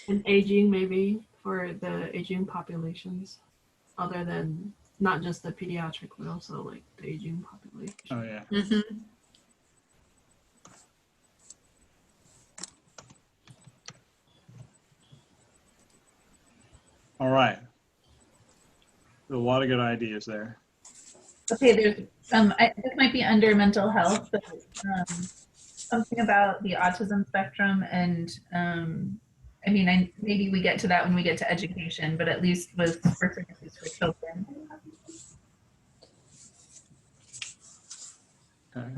And aging, maybe, for the aging populations, other than not just the pediatric, but also like the aging population. Oh, yeah. mm-hmm. All right. There's a lot of good ideas there. Okay, there's this might be under mental health, but something about the autism spectrum, and I mean, maybe we get to that when we get to education, but at least with for services for children. Okay.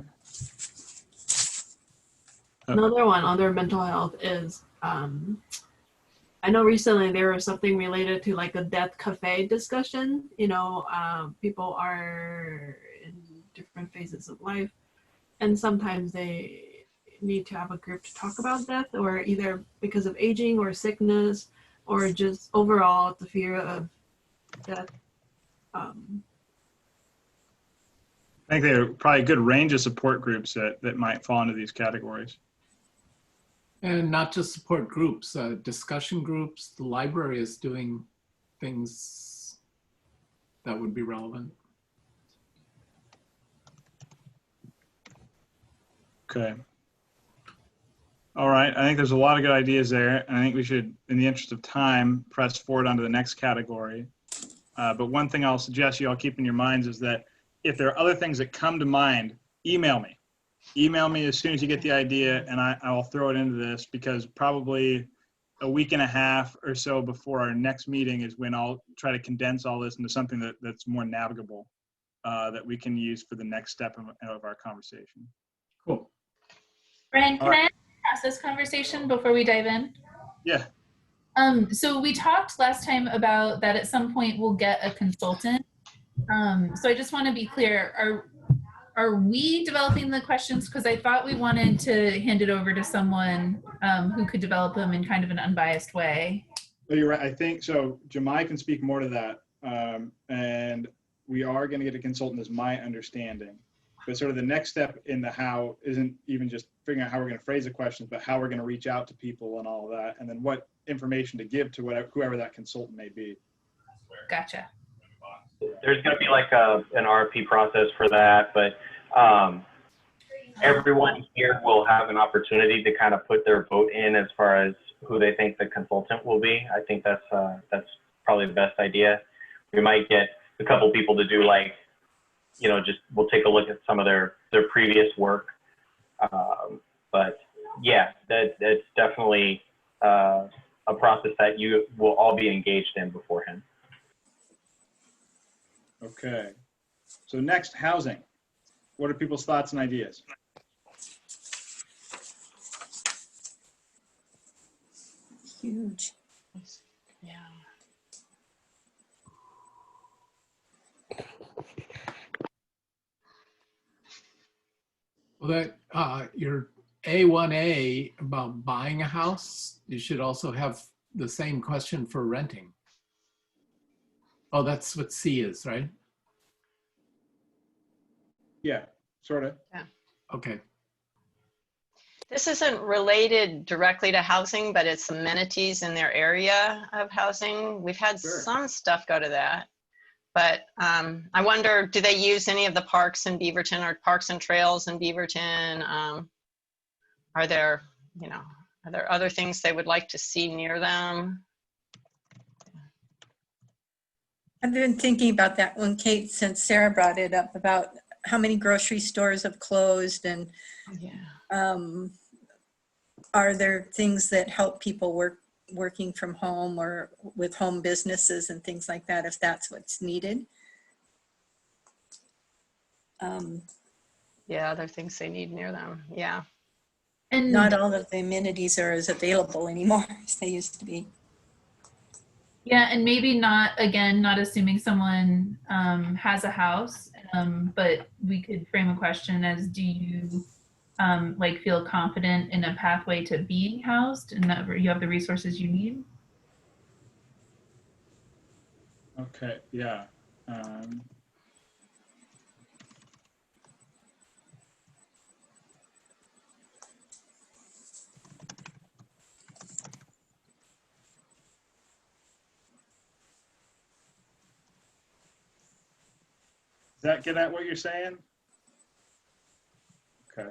Another one under mental health is, I know recently there was something related to like a death cafe discussion. You know, people are in different phases of life, and sometimes they need to have a group to talk about death, or either because of aging or sickness, or just overall the fear of death. I think there are probably a good range of support groups that might fall into these categories. And not just support groups, discussion groups. The library is doing things that would be relevant. Okay. All right, I think there's a lot of good ideas there. And I think we should, in the interest of time, press forward onto the next category. But one thing I'll suggest you all keep in your minds is that if there are other things that come to mind, email me. Email me as soon as you get the idea, and I will throw it into this, because probably a week and a half or so before our next meeting is when I'll try to condense all this into something that's more navigable, that we can use for the next step of our conversation. Cool. Brian, can I ask this conversation before we dive in? Yeah. So we talked last time about that at some point we'll get a consultant. So I just want to be clear, are we developing the questions? Because I thought we wanted to hand it over to someone who could develop them in kind of an unbiased way. No, you're right. I think so. Jahmai can speak more to that. And we are going to get a consultant, is my understanding. But sort of the next step in the how isn't even just figuring out how we're going to phrase the questions, but how we're going to reach out to people and all of that. And then what information to give to whoever that consultant may be. Gotcha. There's going to be like an RFP process for that, but everyone here will have an opportunity to kind of put their vote in as far as who they think the consultant will be. I think that's probably the best idea. We might get a couple people to do like, you know, just we'll take a look at some of their previous work. But yeah, that's definitely a process that you will all be engaged in beforehand. Okay. So next, housing. What are people's thoughts and ideas? Huge. Yeah. Well, that your A1A about buying a house, you should also have the same question for renting. Oh, that's what C is, right? Yeah, sort of. Okay. This isn't related directly to housing, but it's amenities in their area of housing. We've had Sure. some stuff go to that. But I wonder, do they use any of the parks in Beaverton or parks and trails in Beaverton? Are there, are there other things they would like to see near them? I've been thinking about that one, Kate, since Sarah brought it up about how many grocery stores have closed, and are there things that help people working from home or with home businesses and things like that, if that's what's needed? Yeah, other things they need near them. Yeah. And Not all of the amenities are as available anymore as they used to be. yeah, and maybe not, again, not assuming someone has a house, but we could frame a question as, do you like feel confident in a pathway to being housed and that you have the resources you need? Okay, yeah. Does that get at what you're saying? Okay.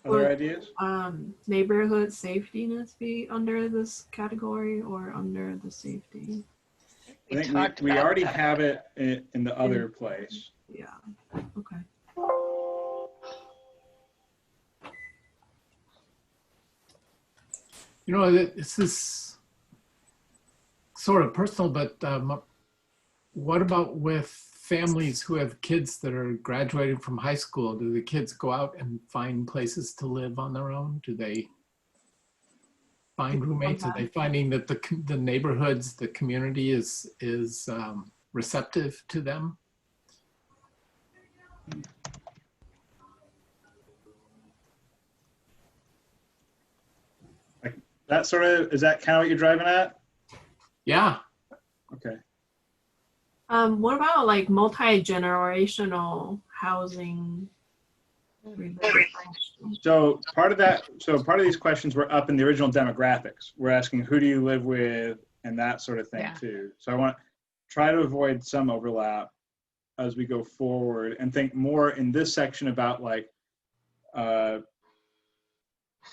Other ideas? Neighborhood safety needs to be under this category or under the safety. I think we already have it in the other place. Yeah, okay. This is sort of personal, but what about with families who have kids that are graduating from high school? Do the kids go out and find places to live on their own? Do they find roommates? Are they finding that the neighborhoods, the community is receptive to them? That sort of, is that kind of what you're driving at? Yeah. Okay. What about like multi-generational housing? So part of these questions were up in the original demographics. We're asking, who do you live with, and that sort of thing too. So I want to try to avoid some overlap as we go forward and think more in this section about like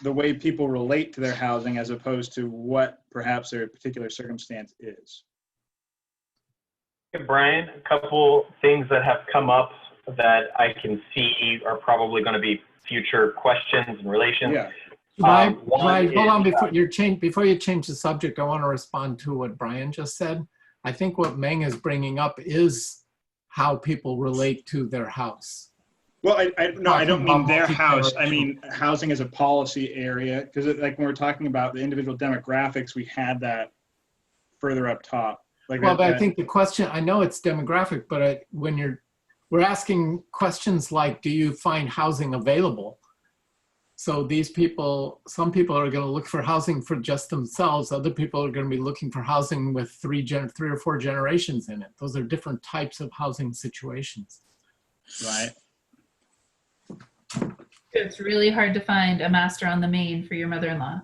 the way people relate to their housing as opposed to what perhaps their particular circumstance is. Hey, Brian, a couple things that have come up that I can see are probably going to be future questions in relation. Yeah. Hold on, before you change the subject, I want to respond to what Brian just said. I think what Meng is bringing up is how people relate to their house. Well, I don't mean their house. I mean housing as a policy area, because like when we're talking about the individual demographics, we had that further up top. Like well, but I think the question, I know it's demographic, but we're asking questions like, do you find housing available? So these people, some people are going to look for housing for just themselves. Other people are going to be looking for housing with three or four generations in it. Those are different types of housing situations. Right. It's really hard to find a master on the main for your mother-in-law.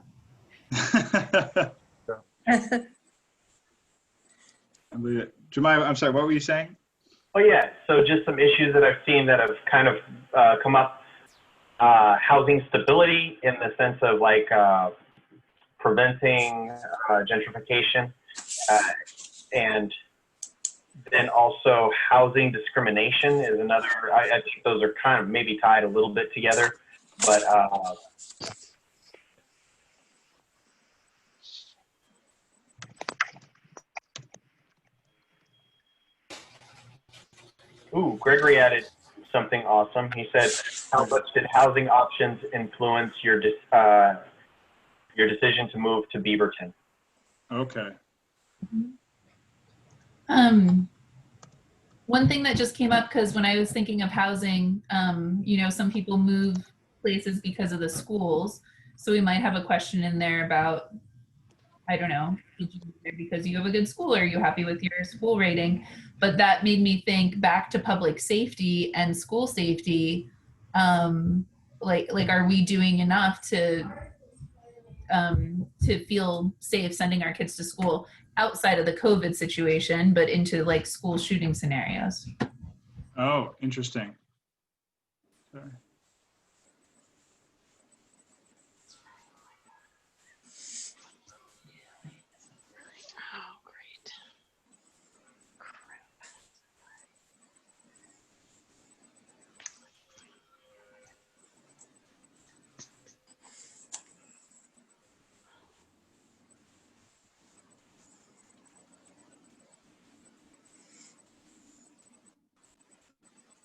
Jahmai, I'm sorry, what were you saying? Oh yeah, so just some issues that I've seen that have kind of come up. Housing stability in the sense of like preventing gentrification, and then also housing discrimination is another. I think those are kind of maybe tied a little bit together, but ooh, Gregory added something awesome. He said, how much did housing options influence your decision to move to Beaverton? Okay. One thing that just came up, because when I was thinking of housing, some people move places because of the schools. So we might have a question in there about I don't know, did you move there because you have a good school, or are you happy with your school rating? But that made me think back to public safety and school safety. Like, are we doing enough to feel safe sending our kids to school outside of the COVID situation, but into like school shooting scenarios? Oh, interesting. Sorry. Oh, great.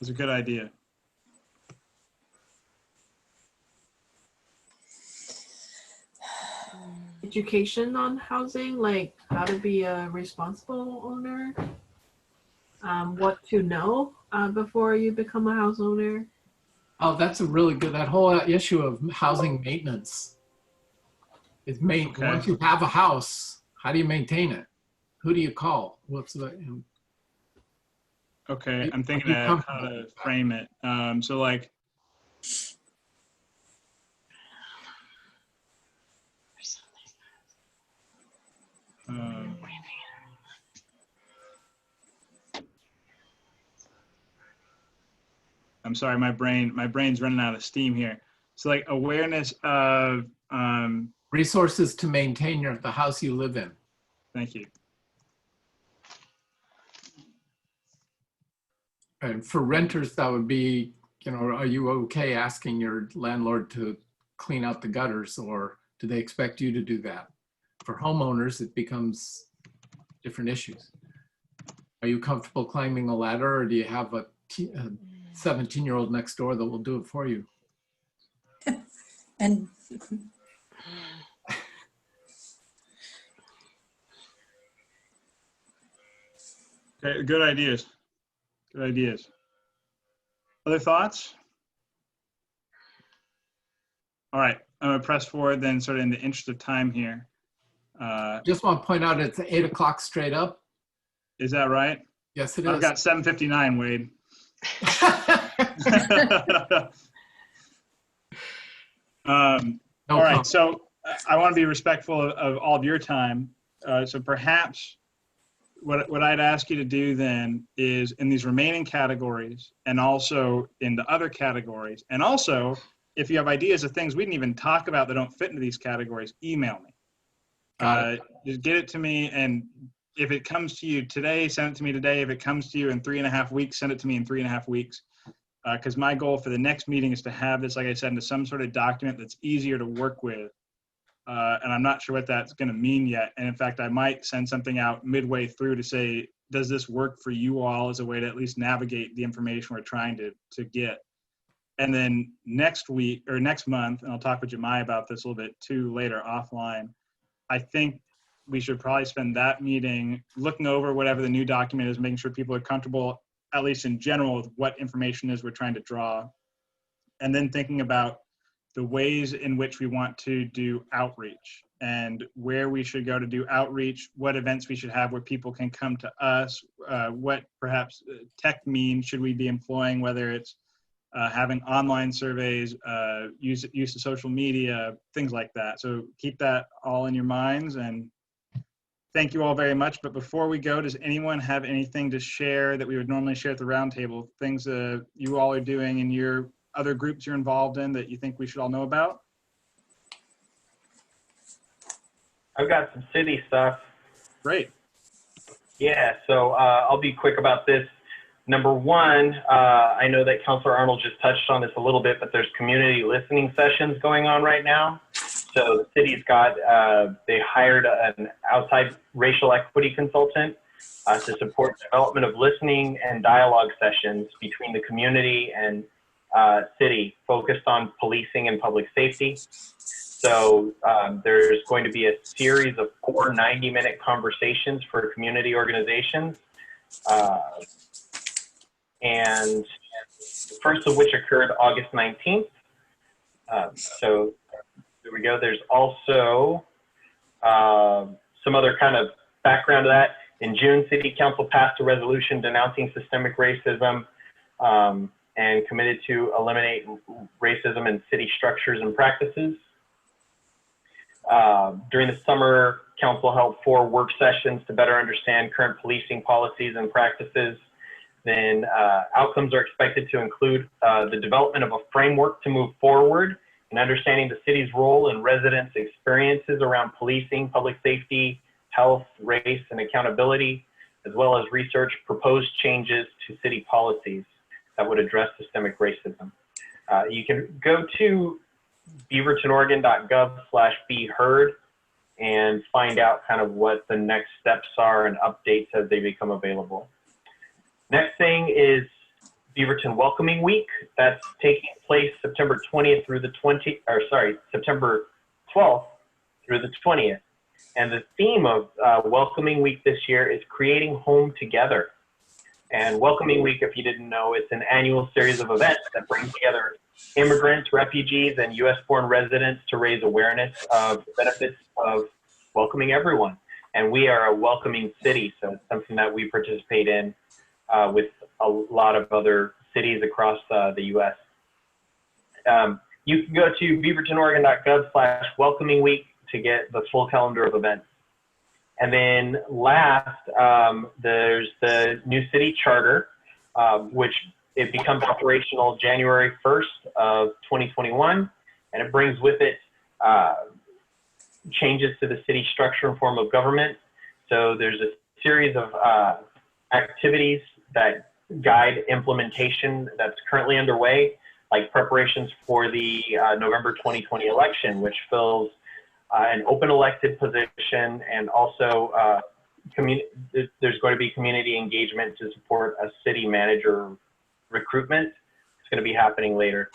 It's a good idea. Education on housing, like how to be a responsible owner, what to know before you become a house owner. Oh, that's a really good, that whole issue of housing maintenance. Is Okay. Once you have a house, how do you maintain it? Who do you call? What's the, Okay, I'm thinking Are you of how comfortable to with that? frame it. So like, I'm sorry, my brain's running out of steam here. So like awareness of, resources to maintain the house you live in. thank you. And for renters, that would be, are you okay asking your landlord to clean out the gutters, or do they expect you to do that? For homeowners, it becomes different issues. Are you comfortable climbing a ladder, or do you have a 17-year-old next door that will do it for you? And Okay, good ideas. Good ideas. Other thoughts? All right, I'm gonna press forward then, sort of in the interest of time here. Just want to point out it's 8 o'clock straight up. Is that right? Yes, it I've is. got 7:59, Wade. No All right, comment. so I want to be respectful of all of your time. So perhaps what I'd ask you to do then is in these remaining categories, and also in the other categories, and also if you have ideas of things we didn't even talk about that don't fit into these categories, email me. Got it. Just get it to me, and if it comes to you today, send it to me today. If it comes to you in 3.5 weeks, send it to me in 3.5 weeks. Because my goal for the next meeting is to have this, like I said, into some sort of document that's easier to work with. And I'm not sure what that's going to mean yet. And in fact, I might send something out midway through to say, does this work for you all, as a way to at least navigate the information we're trying to get. And then next week or next month, and I'll talk with Jahmai about this a little bit too later offline, I think we should probably spend that meeting looking over whatever the new document is, making sure people are comfortable, at least in general, with what information is we're trying to draw. And then thinking about the ways in which we want to do outreach and where we should go to do outreach, what events we should have where people can come to us, what perhaps tech means should we be employing, whether it's having online surveys, use of social media, things like that. So keep that all in your minds, and thank you all very much. But before we go, does anyone have anything to share that we would normally share at the roundtable? Things you all are doing in your other groups you're involved in that you think we should all know about? I've got some city stuff. Great. Yeah, so I'll be quick about this. Number one, I know that Councilor Arnold just touched on this a little bit, but there's community listening sessions going on right now. So the city's got, they hired an outside racial equity consultant to support development of listening and dialogue sessions between the community and city focused on policing and public safety. So there's going to be a series of 4 90-minute conversations for community organizations. And the first of which occurred August 19th. So there we go. There's also Some other kind of background to that. In June, City Council passed a resolution denouncing systemic racism and committed to eliminate racism in city structures and practices. During the summer, Council held 4 work sessions to better understand current policing policies and practices. Then outcomes are expected to include the development of a framework to move forward in understanding the city's role and residents' experiences around policing, public safety, health, race, and accountability, as well as research proposed changes to city policies that would address systemic racism. You can go to beavertonoregon.gov/beheard and find out kind of what the next steps are and updates as they become available. Next thing is Beaverton Welcoming Week. That's taking place September 20th through the September 12th through the 20th. And the theme of Welcoming Week this year is creating home together. And Welcoming Week, if you didn't know, it's an annual series of events that bring together immigrants, refugees, and U.S.-born residents to raise awareness of the benefits of welcoming everyone. And we are a welcoming city, so it's something that we participate in with a lot of other cities across the U.S. You can go to beavertonoregon.gov/welcoming week to get the full calendar of events. And then last, there's the new city charter, which it becomes operational January 1st of 2021, and it brings with it changes to the city structure and form of government. So there's a series of activities that guide implementation that's currently underway, like preparations for the November 2020 election, which fills an open elected position, and also there's going to be community engagement to support a city manager recruitment. It's going to be happening later.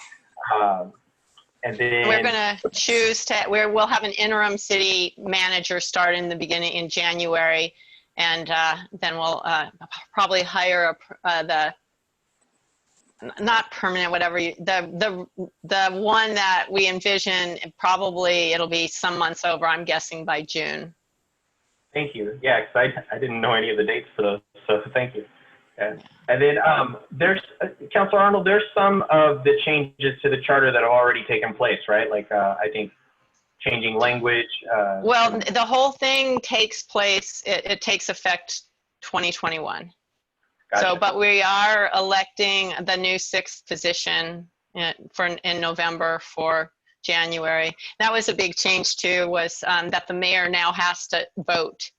And then we're going to choose to, we'll have an interim city manager start in the beginning in January, and then we'll probably hire not permanent, whatever the one that we envision. Probably it'll be some months over, I'm guessing by June. Thank you. Yeah, because I didn't know any of the dates for those, so thank you. Yeah. And then there's, Councilor Arnold, there's some of the changes to the charter that have already taken place, right? Like I think changing language. Well, the whole thing takes place, it takes effect 2021. Gotcha. So, but we are electing the new 6th position in November for January. That was a big change too, was that the mayor now has to vote.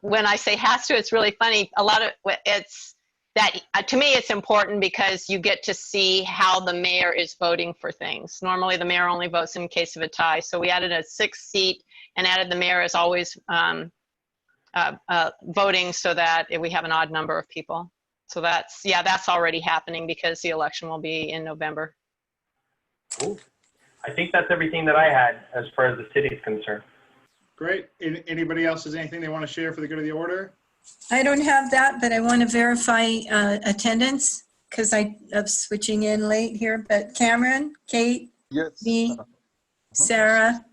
When I say has to, it's really funny. A lot of it's that, to me, it's important because you get to see how the mayor is voting for things. Normally the mayor only votes in case of a tie. So we added a 6th seat and added the mayor as always voting so that we have an odd number of people. So that's, yeah, that's already happening because the election will be in November. Cool. I think that's everything that I had as far as the city is concerned. Great. Anybody else has anything they want to share for the good of the order? I don't have that, but I want to verify attendance because I'm switching in late here. But Cameron, Cate, Yes. me, Sarah,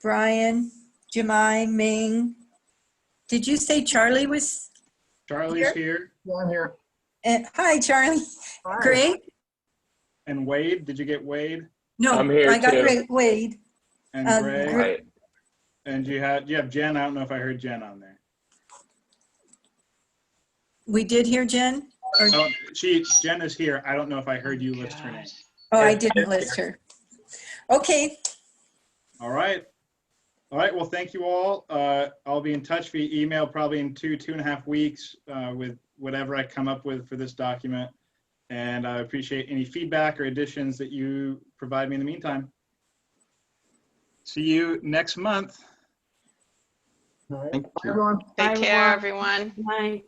Brian, Jahmai, Meng. Did you say Charlie was? Charlie's here. Yeah, I'm here. And hi, Charlie. Hi. Great. And Wade, did you get Wade? No, I'm here I got too. Wade. And Greg? Right. And do you have Jen? I don't know if I heard Jen on there. We did hear Jen? Or, Oh, Jen is here. I don't know if I heard you list her name. oh, I didn't list her. Okay. All right. All right. Well, thank you all. I'll be in touch via email probably in 2.5 weeks with whatever I come up with for this document. And I appreciate any feedback or additions that you provide me in the meantime. See you next month. All right. Thank Bye, you. everyone. Take Bye, care, everyone. everyone. Night.